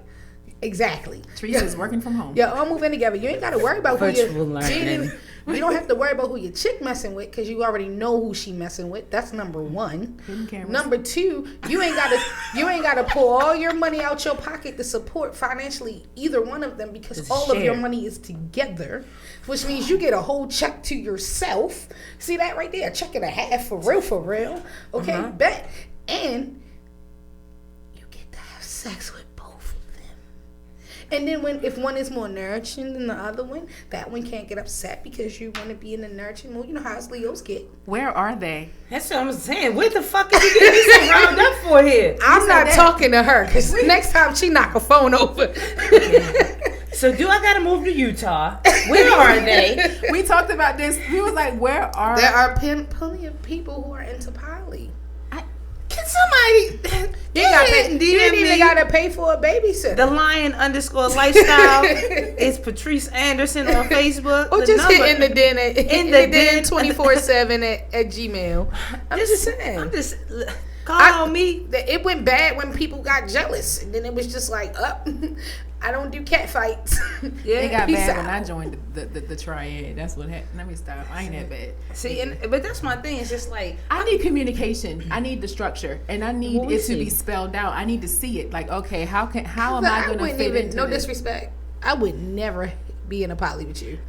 Exactly. Teresa's working from home. Y'all all move in together. You ain't got to worry about virtual learning. You don't have to worry about who your chick messing with, because you already know who she messing with. That's number one. Number two, you ain't gotta pull all your money out your pocket to support financially either one of them, because all of your money is together, which means you get a whole check to yourself. See that right there? A check and a half for real. Okay, bet. And you get to have sex with both of them. And then if one is more nurturing than the other one, that one can't get upset because you want to be in the nurturing mood. You know how us Leos get. Where are they? That's what I'm saying. What the fuck is you getting me so round up for here? I'm not talking to her, because next time she knock a phone over. Okay. So do I gotta move to Utah? Where are they? We talked about this. We was like, where are... There are plenty of people who are into poly. Can somebody... You didn't even gotta pay for a babysitter. The Lion_lifestyle is Patrice Anderson on Facebook. Or just hit in the den 24/7 at Gmail. I'm just saying. Call me. It went bad when people got jealous, and then it was just like, I don't do cat fights. Yeah, it got bad when I joined the triad. That's what happened. Let me stop. I ain't that bad. See, but that's my thing. It's just like, I need communication. I need the structure, and I need it to be spelled out. I need to see it. Like, okay, how am I going to fit into No this? disrespect. I would never be in a poly with you.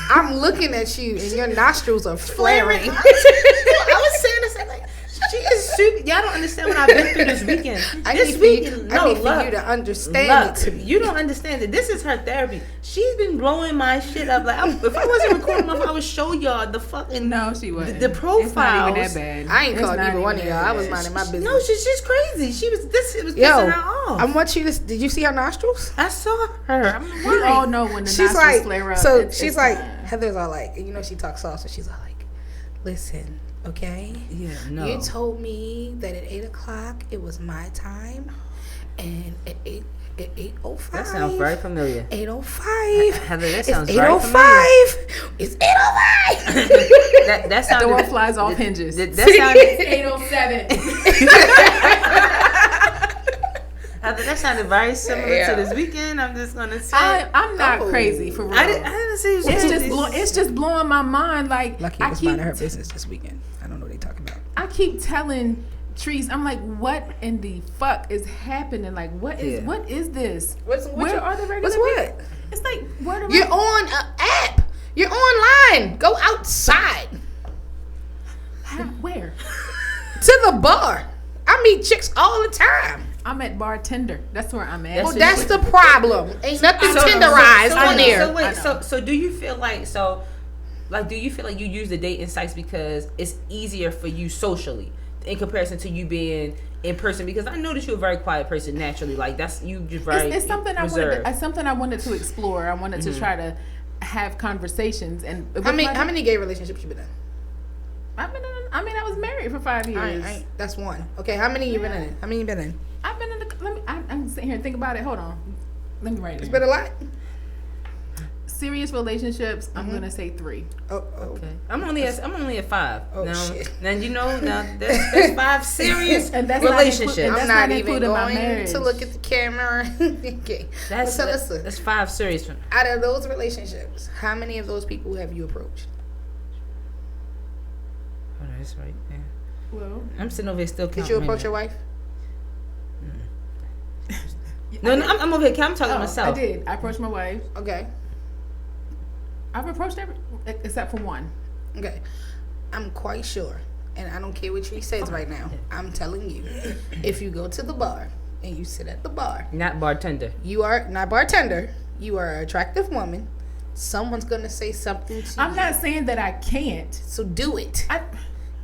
I'm looking at you and your nostrils are flaring. I was saying this, I'm like, she is stupid. Y'all don't understand what I've been through this weekend. I This need weekend, for you to understand it to me. You don't understand it. This is her therapy. She's been blowing my shit up. Like, if I wasn't recording my phone, I would show y'all the fucking No, she wasn't. the profiles. It's not even that bad. I ain't It's called not either one of even y'all. that I was bad. minding my business. No, she's crazy. It was Yo, pissing her off. I want you to. Did you see her nostrils? I saw her. I'm like, We why? all know when the She's nostrils like, flare up. so it's she's like, fine. Heather's all like, you know, she talks soft, so she's all like, listen, okay, Yeah, no. you told me that at 8:00 it was my time, and at 8:05. That sounds very familiar. 8:05. Heather, that It's sounds very 8:05. It's 8:05. That The sounded. door flies off hinges. That sounded. 8:07. Heather, that sounded very similar Yeah. to this weekend. I'm just gonna say. I'm not Oh. crazy for real. I didn't see. It's just blowing my mind. Like Lucky I was keep minding her business this weekend. I don't know what they talking about. I keep telling Trees, I'm like, what in the fuck is happening? Like, what is this? Where are the regular What's people? what? It's like, where the You're on an app. You're online. Go outside where? to the bar. I meet chicks all the time. I'm at bartender. That's where I'm at. Well, that's the problem. Ain't nothing tenderized on there. So do you feel like do you feel like you use the dating sites because it's easier for you socially in comparison to you being in person? Because I noticed you're a very quiet person naturally. Like that's you just very. It's something reserved. I wanted to explore. I wanted to try to have conversations. And How many gay relationships you been in? I was married for 5 years. That's one. Okay, how many you been in? How many you been in? I've been in the. I'm sitting here and think about it. Hold on. Let me write it. It's been a lot. Serious relationships. I'm gonna say 3. Oh. Okay. I'm only at 5. Oh, now, shit. Now there's 5 serious And that's relationships. And I'm that's not not even including my going marriage. to look at the camera. Okay. Listen. That's 5 serious. Out of those relationships, how many of those people have you approached? Oh, that's right. Yeah. Well, I'm sitting over here still counting. Did you approach your wife? No, I'm over here. I'm talking to myself. I did. I approached my wife. Okay. I've approached every except for one. Okay. I'm quite sure, and I don't care what she says right now. I'm telling you, if you go to the bar and you sit at the bar, Not bartender. you are not bartender. You are an attractive woman. Someone's gonna say something to you. I'm not saying that I can't. So do it.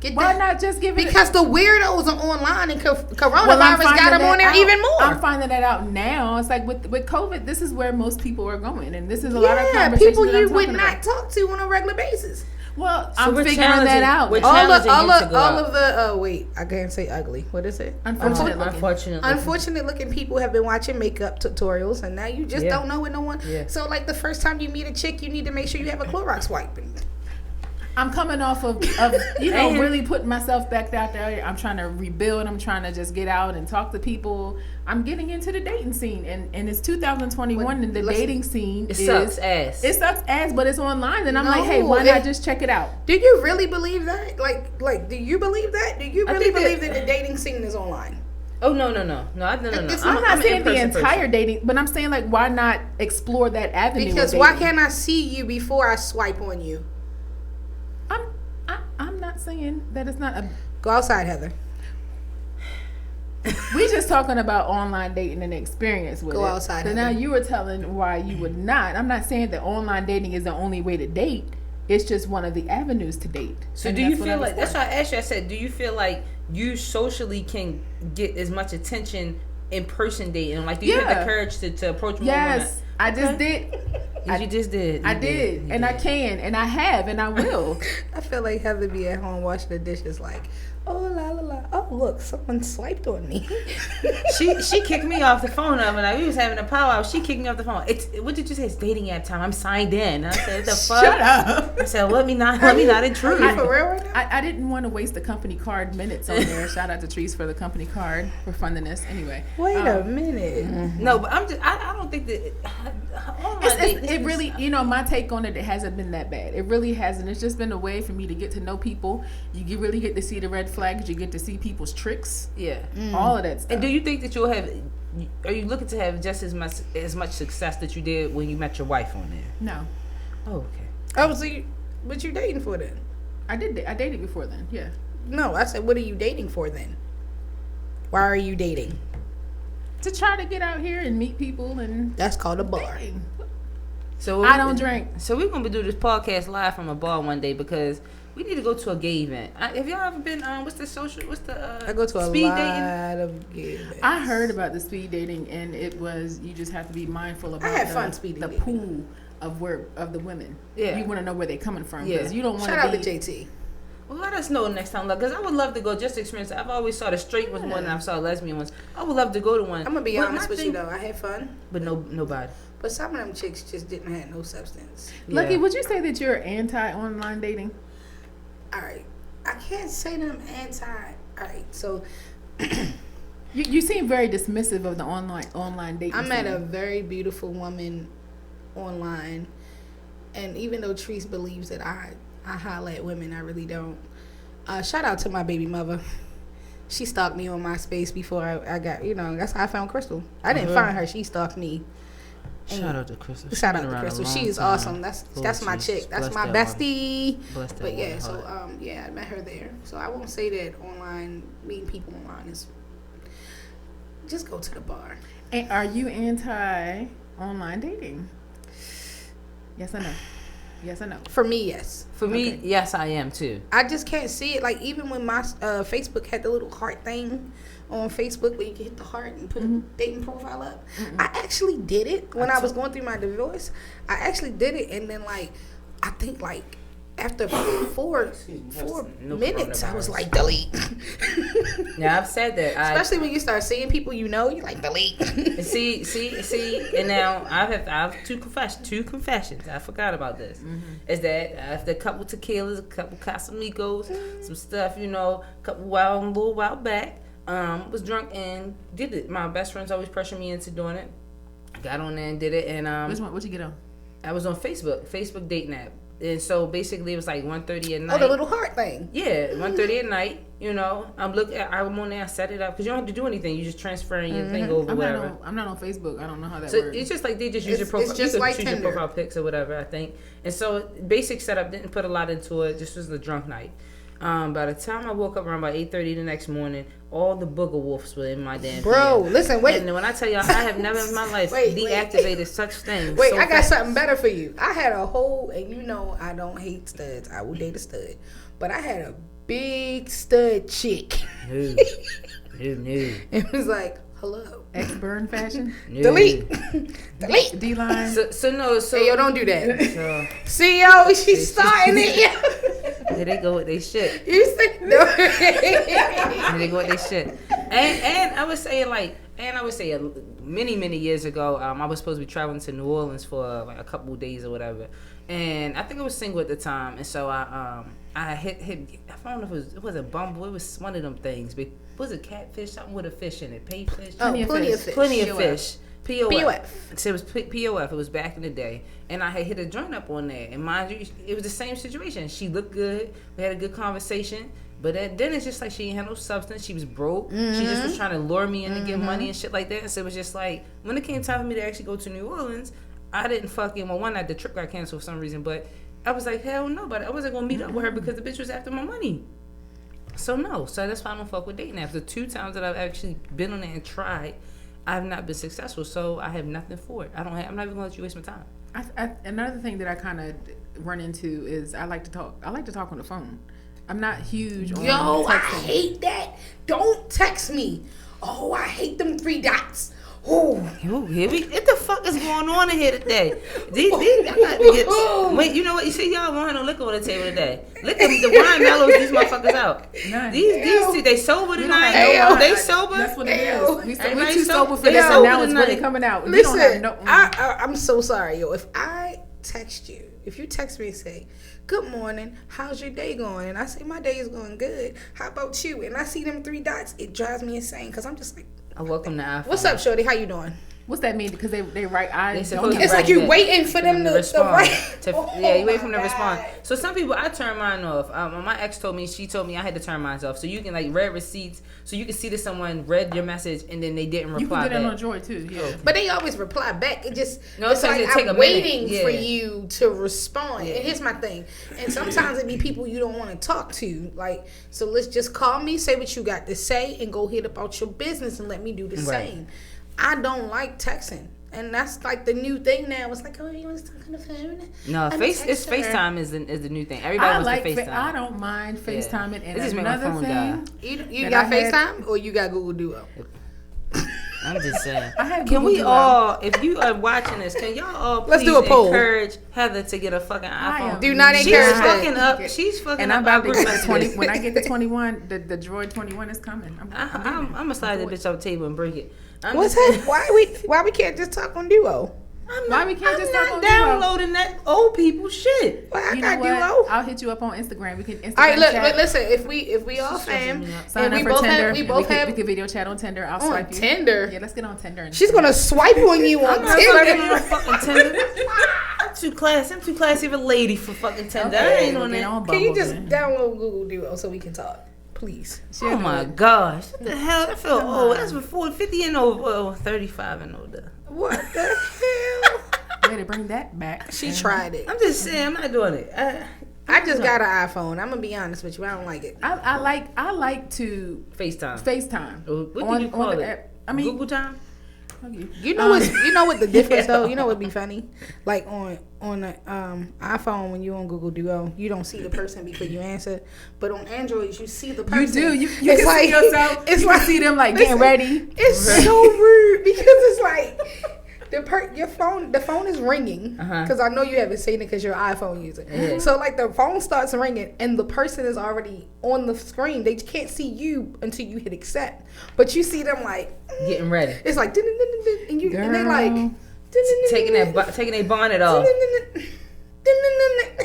Get Why that. not just give it? Because the weirdos are online and coronavirus Well, I'm got finding them on there that even out. more. I'm finding that out now. It's like with COVID, this is where most people are going, and this is a lot of Yeah, conversations people that I'm you would talking not about. talk to on a regular basis. Well, So I'm we're figuring that challenging- out. we're now. All challenging you to go out. of the wait, I can't say ugly. What is it? Unfortunate looking. Unfortunately. Unfortunate looking people have been watching makeup tutorials, and now you just Yeah. don't know what no one. Yeah. So like the first time you meet a chick, you need to make sure you have a Clorox wipe. I'm coming off of And- really putting myself back out there. I'm trying to rebuild. I'm trying to just get out and talk to people. I'm getting into the dating scene, and it's 2021, and the Listen, dating scene It sucks ass. It sucks ass, but it's online, and I'm like, No, hey, why not just check it out? Do you really believe that? Like, do you believe that? Do you I really think believe that- that the dating scene is online? Oh no. No. It's I'm not an saying the in-person entire person. dating, but I'm saying like, why not explore that avenue? Because of why dating? can't I see you before I swipe on you? I'm not saying that it's not a. Go outside, Heather. We just talking about online dating and experience with Go it. outside, So now Heather. you were telling why you would not. I'm not saying that online dating is the only way to date. It's just one of the avenues to date. So And do you that's what feel I'm like that's saying. why I asked you? I said, do you feel like you socially can get as much attention in person dating? Like, do you have Yeah. the courage to approach more Yes, I just did. women? You just did. I did, and I can, and I have, and I will. I feel like Heather be at home washing the dishes like, oh la la la, oh look, someone swiped on me. She kicked me off the phone. Like we was having a powwow. She kicked me off the phone. What did you say? It's dating app time. I'm signed in. I said, the fuck. Shut up. I said, let me not intrude. Are you for real right now? I didn't want to waste the company card minutes on there. Shout out to Trees for the company card for funding this. Anyway, Wait a minute. No, but I'm just. I don't think that. Online dating it really, my take on it hasn't been that bad. It really hasn't. It's just been a way for me to get to know people. Really get to see the red flags. You get to see people's tricks. Yeah. All of that stuff. And do you think that you'll have are you looking to have just as much success that you did when you met your wife on there? No. Oh, okay. Oh, so what you dating for then? I dated before then. Yeah. No, I said, what are you dating for then? Why are you dating? To try to get out here and meet people and That's called a bar. dating. So I don't drink. So we're gonna do this podcast live from a bar one day because we need to go to a gay event. Have y'all ever been? What's the I go to a speed lot dating? of gay events. I heard about the speed dating, and it was you just have to be mindful about had fun speed the dating. pool of the women. Yeah. You want to know where they're coming from. Yeah. You don't want Shout out to to JT. Well, let us know next time, because I would love to go just to experience it. I've always saw the straight ones more than I've saw lesbian ones. I would love to go to one. I'm gonna be But honest my with thing- you though. I had fun, But nobody. but some of them chicks just didn't have no substance. Lucky, Yeah. would you say that you're anti-online dating? All right, I can't say that I'm anti. All right, so You seem very dismissive of the online dating. I met a scene. very beautiful woman online, and even though Treese believes that I holler at women, I really don't. Shout out to my baby mother. She stalked me on MySpace before I got, that's how I found Crystal. I didn't find her. She stalked me. And Shout out to Crystal. Shout out to Crystal. She is awesome. That's my chick. That's my bestie. But yeah, so I met her there. So I won't say that meeting people online is. Just go to the bar. And are you anti-online dating? Yes or no? Yes or no? For me, yes. For me, Okay. yes, I am too. I just can't see it. Like, even when my Facebook had the little heart thing on Facebook where you can hit the heart and put a dating profile up. I actually did it when I was going through my divorce. I actually did it, and then, like, I think, like, after four minutes, I was like, delete. Yeah, I've said that. Especially when you start seeing people you're like, delete. See, and now I have two confessions. I forgot about this. Is that after a couple tequilas, a couple Casamigos, some stuff, a little while back, was drunk and did it. My best friends always pressured me into doing it. Got on there and did it, and Which one? What'd you get on? I was on Facebook dating app. And so basically it was like 1:30 at night. Oh, the little heart thing. Yeah, 1:30 at night. I'm on there. I set it up because you don't have to do anything. You just transferring your thing over, whatever. I'm not on Facebook. I don't know how that So works. it's just like they just use your profile. It's just you like choose your Tinder. profile pics or whatever, I think. And so basic setup, didn't put a lot into it. Just was a drunk night. By the time I woke up around about 8:30 the next morning, all the booger wolves were in my damn Bro, PM. listen, wait. And when I tell y'all, I have never in my life deactivated such things. Wait, so I got fast. something better for you. I had a whole, and I don't hate studs. I will date a stud. But I had a big stud chick. No. It was like, hello. Ex-burn fashion? No. Delete. Delete. D-line? So Hey, yo, don't do that. So, See, yo, she's starting it. here they go with they shit. You see? No. Here they go with they shit. And I would say many years ago, I was supposed to be traveling to New Orleans for like a couple of days or whatever, and I think I was single at the time, and so I hit I don't know if it was a Bumble, it was one of them things, but was it catfish, something with a fish in it, paid fish? Oh, plenty of fish. Plenty of fish. POF. So it was POF. It was back in the day, and I had hit a joint up on there. And mind you, it was the same situation. She looked good. We had a good conversation, but then it's just like she ain't had no substance. She was broke. She just was trying to lure me in to get money and shit like that. And so it was just like when it came time for me to actually go to New Orleans, I didn't one night the trip got canceled for some reason, but I was like, hell no, but I wasn't gonna meet up with her because the bitch was after my money. So no, so that's why I don't fuck with dating apps. The 2 times that I've actually been on there and tried, I have not been successful, so I have nothing for it. I'm not even gonna let you waste my time. Another thing that I kind of run into is I like to talk on the phone. I'm not huge on Yo, I texting. hate that. Don't text me. Oh, I hate them 3 dots. Oh, What the fuck is going on in here today? I got to get, wait, you know what? You see, y'all won't have no liquor on the table today. Liquor, the wine mellows these motherfuckers out. None. These they sober tonight? have no They wine. sober? That's what it Ew. is. We're Everybody too sober- sober for they this, and sober now it's really tonight. coming out. We don't listen, have no. I'm so sorry, yo. If I text you, if you text me and say, good morning, how's your day going? And I say, my day is going good. How about you? And I see them 3 dots, it drives me insane because I'm just like, Welcome to iPhone. what's up, shorty? How you doing? What's that mean? Because they write. I They don't supposed know. to It's like write you that. waiting for them to respond. write. Yeah, you wait for them to my respond. God. So some people, I turn mine off. My ex told me, she told me I had to turn mine off. So you can like read receipts, so you can see that someone read your message and then they didn't You reply can do that back. on Droid too. Yeah. But they always reply back. It just No, it's sometimes like it take I'm a minute. waiting Yeah. for you to respond. And here's my thing. And sometimes it be people you don't want to talk to. Like, so let's just call me, say what you got to say, and go hit about your business and let me do the Right. same. I don't like texting. And that's like the new thing now. It's like, oh, you want to talk on the phone? No, I'm it's texting her. FaceTime is the new thing. Everybody I wants like. to FaceTime. I don't mind FaceTiming. And It just make my another phone thing, die. You that got I had- FaceTime or you got Google Duo? I'm just saying. I have Can Google we Duo. all, if you are watching this, can y'all all please Let's do a poll. encourage Heather to get a fucking I iPhone? am Do not She's encourage that. fucking up. She's fucking And up. I'm about our to group get to 20. messages. When I get to 21, the Droid 21 is coming. I'm gonna slide that bitch off the table and break it. I'm What's just- that? Why we can't just talk on Duo? Why we can't I'm just not talk on Duo? downloading that old people shit. Why I You got know what? Duo? I'll hit you up on Instagram. We can Instagram All right, look, chat. listen. If we all fam, Sign and up we for both Tinder. have, we both we have. can video chat on Tinder. I'll On swipe you. Tinder? Yeah, let's get on Tinder. And She's gonna swipe on you on I'm not fucking on Tinder. fucking Tinder. I'm too classy. I'm too classy of a lady for fucking Tinder. I Okay, ain't on get that. on Can you Bumble just then. download Google Duo so we can talk, please? She'll Oh do my it. gosh. What the hell? That feel Come old. on. That's before 50 and over. Oh, 35 and older. What the hell? Way to bring that back. She tried it. I'm just saying, I'm not doing it. I just got an iPhone. I'm gonna be honest with you. I don't like it. I like to FaceTime. FaceTime. What do you call the it? app. I mean, Google time? You know what the difference though. You know what'd be funny? Like on the iPhone when you on Google Duo, you don't see the person before you answer. But on Android, you see the person. You do. You It's can like- see yourself. it's you like- can see them like getting listen, ready. It's so rude because it's like the phone is ringing because I know you haven't seen it because you're an iPhone user. Yeah. So like the phone starts ringing and the person is already on the screen. They can't see you until you hit accept, but you see them like Getting ready. it's like and you and they like Taking their bonnet off.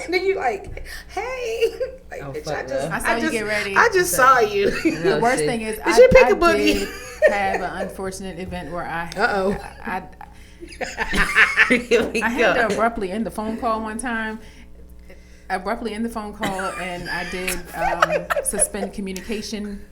and then you like, hey, like, Oh, bitch, fuck, I saw you get ready. I just saw you. The worst thing is, Did you pick a I boogie? did have an unfortunate event where I Here we I had to go. abruptly end the phone call one time. Abruptly end the phone call, and I did suspend communication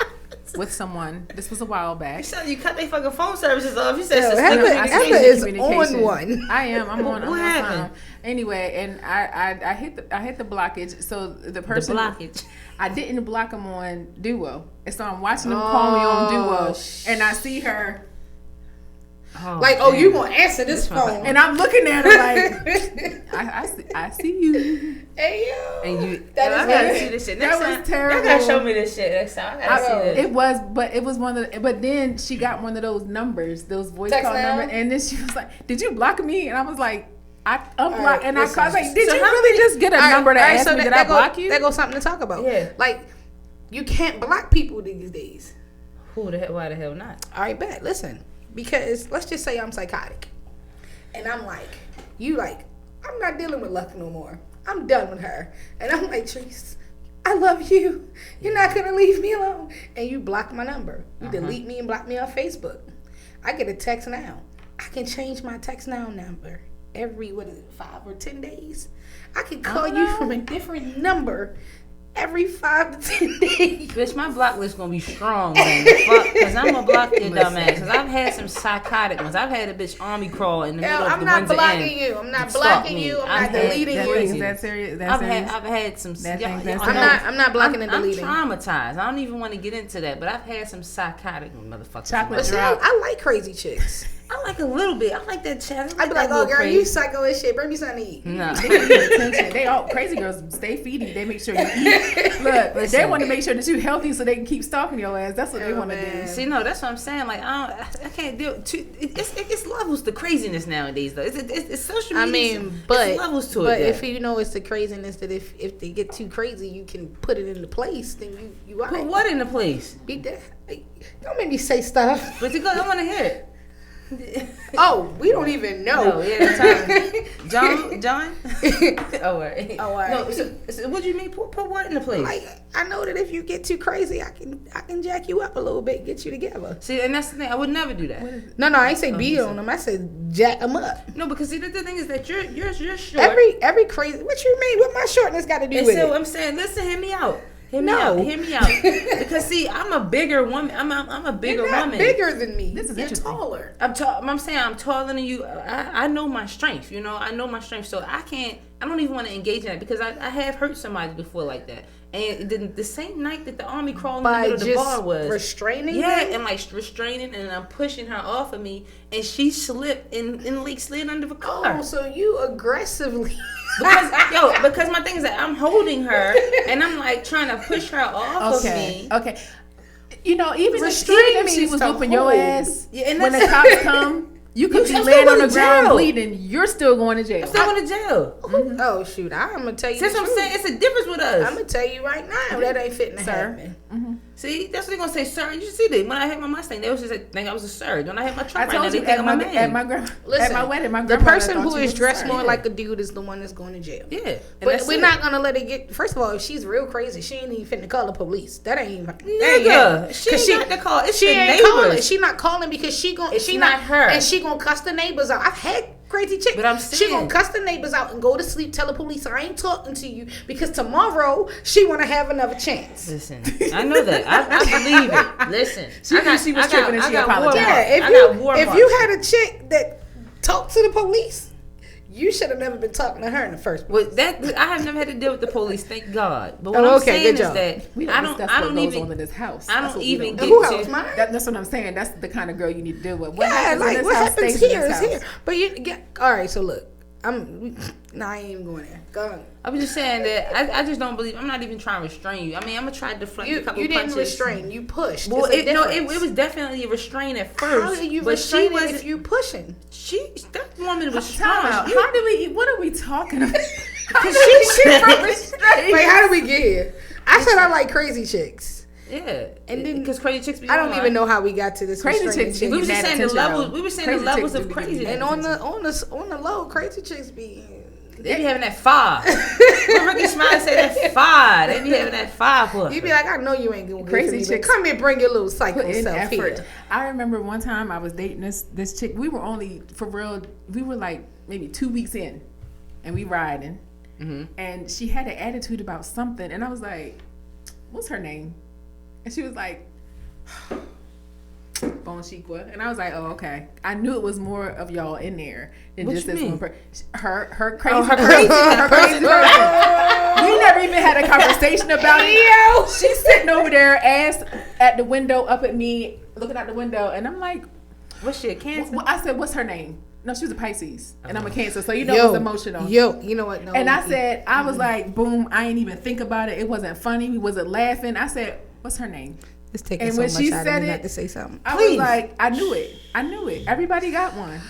with someone. This was a while back. So you cut their fucking phone services off. You said Yo, suspend Heather communication. is communication. on one. I am. I'm on. I'm What on happened? time. Anyway, and I hit the blockage. So the person blockage. I didn't block him on Duo, and so I'm watching them call me on Duo, and I see her, Like, oh, you gonna answer this phone? and I'm looking at her like, I see you. Hey yo, And you, That is I gotta what- see this shit that next was time. terrible. Y'all gotta show me this shit next time. I gotta see this. It was one of the, but then she got one of those numbers, those voice Text call now? numbers, and then she was like, "Did you block me?" And I was like, "I unblocked," right, and I listen. was like, "Did So you how really just get a number to ask me? Did I block you?" That goes something to talk about. Yeah. Like, you can't block people these days. Who the hell? Why the hell not? All right, bet. Listen, because let's just say I'm psychotic, and I'm like, you like, I'm not dealing with Luck no more. I'm done with her, and I'm like, Treese, I love you. You're not gonna leave me alone, and you block my number. You delete me and block me on Facebook. I get a text now. I can change my text now number every 5 or 10 days. I can call you from a different number every 5 to 10 days. Bitch, my block list gonna be strong, man. Fuck, cause I'm gonna block your dumb ass. Cause I've had some psychotic ones. I've had a bitch army crawl in the middle of I'm the not Windsor blocking Inn. you. I'm not Stalk blocking me. you. I'm I've not had deleting that you. crazy. Is that serious? That's I've serious? had some. That thing- that's I'm not blocking and deleting. I'm traumatized. I don't even want to get into that, but I've had some psychotic motherfuckers. Chocolate But see, drop. I like crazy chicks. I like a little bit. I like that chat. I'd be like, oh, girl, you psycho as shit. Bring me something to eat. No. They give you attention. They all crazy girls stay feedy. They make sure you eat. Look, they want to make sure that you're healthy so they can keep stalking your ass. That's what they Oh, want to do. man. See, no, that's what I'm saying. Like, I can't do it. It's levels to craziness nowadays, though. It's social media. I mean, but it's levels to but it. if you know it's the craziness that if they get too crazy, you can put it into place. Then you Put what into place? Be that. Like, don't make me say stuff. But I want to hear it. Oh, we don't even know. No, yeah, John. Oh, right. Oh, right. No, so what do you mean? Put what in the place? Like, I know that if you get too crazy, I can jack you up a little bit, get you together. See, and that's the thing. I would never do that. No, I ain't say beat on them. I said jack them up. No, because see, the thing is that you're short. Every crazy. What you mean? What my shortness got to do And with so it? I'm saying, listen, hear me out. Hear No. me out. Because see, I'm a bigger woman. I'm a bigger You're not woman. bigger than me. This is You're interesting. taller. I'm saying I'm taller than you. I know my strength. You know, I know my strength. So I don't even want to engage in that because I have hurt somebody before like that. And the same night that the army crawled in the middle of the bar was restraining. yeah, them? and like restraining, and I'm pushing her off of me, and she slipped and like slid under the car. Oh, so you aggressively. because my thing is that I'm holding her and I'm like trying to push her off of me. Okay. You know, even Restrain if she means was to whooping your hold. ass, Yeah, and when the that's- cops come, you could You be still laying on going the to ground jail. bleeding. You're still going to jail. I'm still going to jail. Oh shoot! I'm gonna tell you. That's the what I'm truth. saying. It's a difference with us. I'm gonna tell you right now that ain't fitting to Sir. happen. See, that's what they're gonna say, sir. You see that when I had my Mustang, they was just think I was a sir. When I had my truck I right now, told they you think at I'm a my man. Listen, at my wedding, my the grandmother person thought who you is was a dressed sir. more Yeah. like a dude is the one that's going to jail. Yeah, and But that's we're it. not gonna let it get. First of all, if she's real crazy, she ain't even finna call the police. That ain't even. Nigga, she ain't got to call. It's She the ain't calling. neighbors. She not calling because It's she not her. and she gonna cuss the neighbors out. I've had crazy chick. But I'm she saying- gonna cuss the neighbors out and go to sleep. Tell the police I ain't talking to you because tomorrow she wanna have another chance. Listen, I know that. I believe it. Listen, She knew she was tripping and she apologized. Yeah, if you had a chick that talked to the police, you should have never been talking to her in the first place. Well, that I have never had to deal with the police, thank God. But what Oh, I'm okay, saying good is job. that We I don't don't discuss what goes even on in this house. I That's don't what we even don't get do. Who to. else? Mine? That's what I'm saying. That's the kind of girl you need to deal with. What Yeah, happens in like this what house happens stays in here this is here. house. But you get all right. So look, I ain't even going there. Go on. I was just saying that I just don't believe. I'm not even trying to restrain you. I mean, I'm gonna try to deflect a couple You didn't punches. restrain. You pushed. Well, It's a it difference. was definitely a restraint at first. How are you but she restraining wasn't. if you pushing? That woman was Time strong. out. How do we? What are we talking about? Cause she Wait, how did we get here? I said I like crazy chicks. Yeah, And then- because crazy chicks. Be I don't on. even know how we got to this. Crazy restraining chicks chick. We were just Mad saying the attention, levels. though. We were saying Crazy the levels chicks of do be craziness. And on the low, crazy chicks be. They be having that fire. When Ricky Smiley say that fire, they be having that fire for You be like, I know you ain't gonna Crazy crazy chicks. chicks Come here, bring your little psycho put in self effort. here. I remember one time I was dating this chick. We were only for real. We were like maybe 2 weeks in, and we riding, and she had an attitude about something, and I was like, "What's her name?" And she was like, Bon Chiqua. And I was like, oh, okay. I knew it was more of y'all in there than What just you this mean? one person. Her crazy, her crazy- her crazy person. We never even had a conversation about it. She's sitting over there, ass at the window, up at me, looking out the window, and I'm like, What's shit? Cancer? I said, what's her name? No, she was a Pisces, and I'm a Cancer, so you know it was emotional. Yo, you know what? No, And I said, I was like, boom, I ain't even think about it. It wasn't funny. We wasn't laughing. I said, what's her name? it's taking and so when much she out said of me it, not to say something. I Please. was like, I knew it. Everybody got one.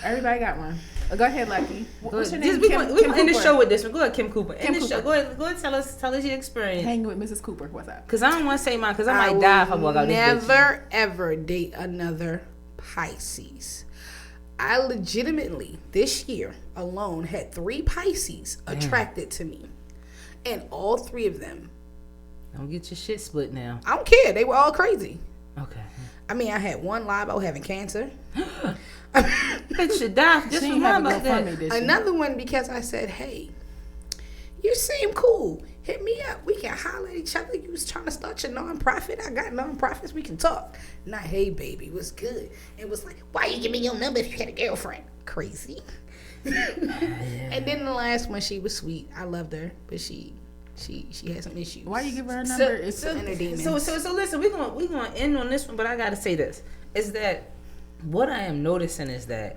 Go ahead, Lucky. What's your name? We gonna end the Cooper. show with this one. Go ahead, Kim Cooper. Kim End the show. Cooper. Go ahead. Tell us your experience. Hanging with Mrs. Cooper. What's up? Cause I don't want to say mine. Cause I might die if I walk out this bitch. Never ever date another Pisces. I legitimately this year alone had 3 Pisces attracted to me, and all 3 of them. Don't get your shit split now. I don't care. They were all crazy. Okay. I mean, I had one lie about having cancer. Bitch should die just She for ain't mine have to about go fund me, that. did she? Another one because I said, "Hey, you seem cool. Hit me up. We can holler at each other. You was trying to start your nonprofit. I got nonprofits. We can talk. Not, hey, baby, what's good? It was like, why you give me your number if you had a girlfriend? Crazy." And then the last one, she was sweet. I loved her, but she had some issues. Why you give her a number? It's so- inner demons. So listen, we're gonna end on this one, but I gotta say this is that what I am noticing is that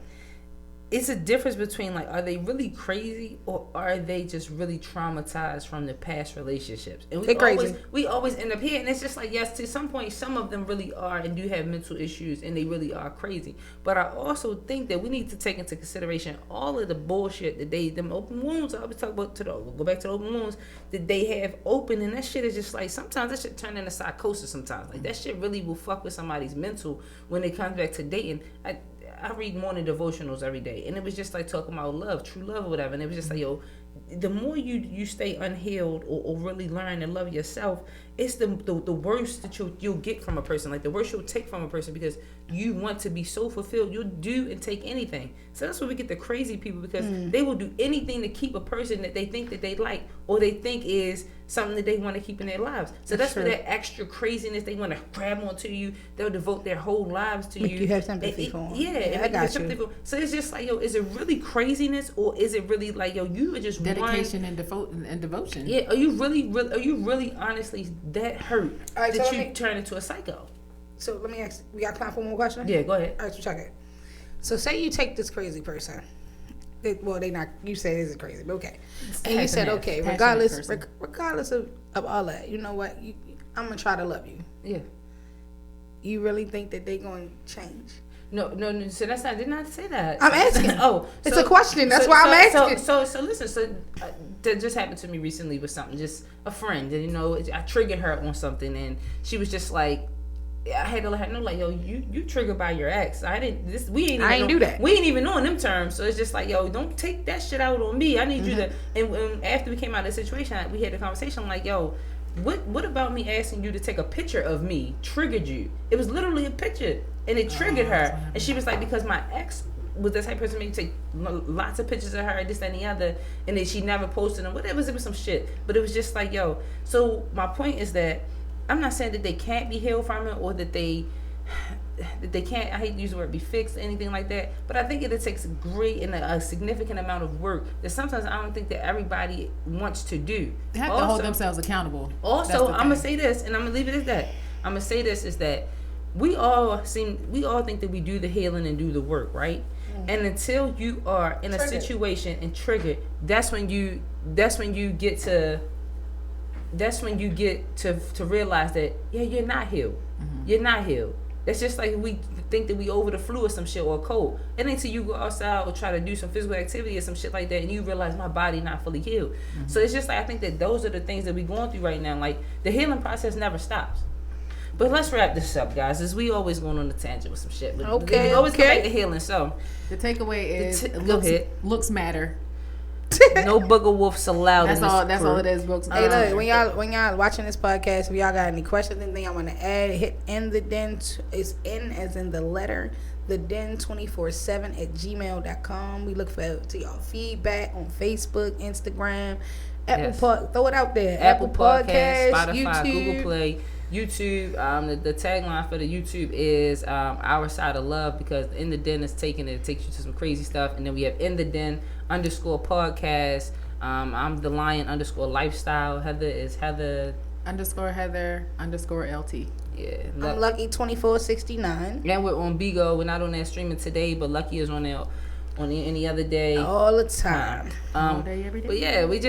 it's a difference between like, are they really crazy or are they just really traumatized from the past relationships? And They're crazy. we always end up here, and it's just like, yes, to some point, some of them really are and do have mental issues, and they really are crazy. But I also think that we need to take into consideration all of the bullshit that them open wounds. I always talk about go back to the open wounds that they have open, and that shit is just like sometimes that shit turn into psychosis. Sometimes like that shit really will fuck with somebody's mental when it comes back to dating. I read morning devotionals every day, and it was just like talking about love, true love or whatever, and it was just like, yo, the more you stay unhealed or really learn to love yourself, it's the worst that you'll get from a person, like the worst you'll take from a person, because you want to be so fulfilled, you'll do and take anything. So that's where we get the crazy people, because they will do anything to keep a person that they think that they like or they think is something that they want to keep in their lives. So that's where that extra craziness, they want to grab onto you, they'll devote their whole lives to Make you. you have sympathy for them. Yeah, I got you. So it's just like, yo, is it really craziness, or is it really like, yo, you are just dedication and devotion? Yeah, are you really honestly that hurt right, that so you turn into a psycho? So let me ask, we got time for one more question? Yeah, go ahead. All right, so check it. So say you take this crazy person. They not, you say this is crazy, but okay. And you said, okay, regardless of all that, you know what? I'm going to try to love you. Yeah. You really think that they going to change? No. So that's not. I did not say that. I'm asking. It's a question. That's why I'm asking. So listen. So that just happened to me recently with something. Just a friend, and I triggered her on something, and she was just like, I had to let her know, like, yo, you triggered by your ex. I ain't do that. We ain't even on them terms. So it's just like, yo, don't take that shit out on me. I need you to. And after we came out of the situation, we had a conversation like, yo, what about me asking you to take a picture of me triggered you? It was literally a picture, and it triggered her. And she was like, because my ex was the type of person who take lots of pictures of her, this and the other, and then she never posted them. Whatever, it was some shit. But it was just like, yo. So my point is that I'm not saying that they can't be healed from it, or that they can't, I hate to use the word, be fixed or anything like that, but I think it takes great and a significant amount of work that sometimes I don't think that everybody wants to do. They have to hold themselves accountable. Also, I'm gonna say this, and I'm gonna leave it at that. I'm gonna say this is that we all think that we do the healing and do the work, right? And until you are in a situation and triggered, that's when you get to realize that, yeah, you're not healed. You're not healed. It's just like we think that we over the flu or some shit, or a cold. It ain't until you go outside or try to do some physical activity or some shit like that, and you realize my body not fully healed. So it's just like, I think that those are the things that we going through right now. Like, the healing process never stops. But let's wrap this up, guys, as we always going on a tangent with some shit. But we always come back to healing. So the takeaway is looks matter. No booger wolves allowed. That's all it is, books. Hey, look, when y'all watching this podcast, if y'all got any questions, anything I want to add, hit in the den. It's in as in the letter, the den 247@gmail.com. We look forward to y'all feedback on Facebook, Instagram, throw it out there. Apple Podcasts, Spotify, YouTube. Google Play, YouTube. The tagline for the YouTube is Our Side of Love, because in the den is takes you to some crazy stuff. And then we have in the den _podcast. I'm the lion _lifestyle. Heather is Heather _LT. Yeah, I'm Lucky 2469. And we're on Bigo. We're not on that streaming today, but Lucky is on there on any other day, all the time, all day, every day. But yeah, we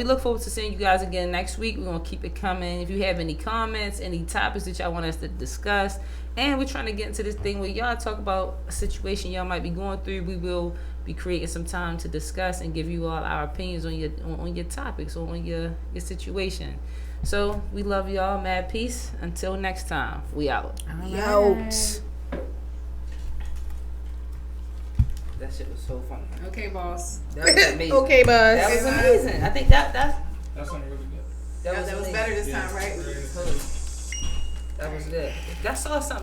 look forward to seeing you guys again next week. We're gonna keep it coming. If you have any comments, any topics that y'all want us to discuss, and we're trying to get into this thing where y'all talk about a situation y'all might be going through, we will be creating some time to discuss and give you all our opinions on your topics or on your situation. So we love y'all. Mad peace. Until next time, we out. Out. That shit was so funny. Okay, boss. That was amazing. Okay, boss. That was amazing. I think that's something really good. that was better this time, right? That was good. That's all something.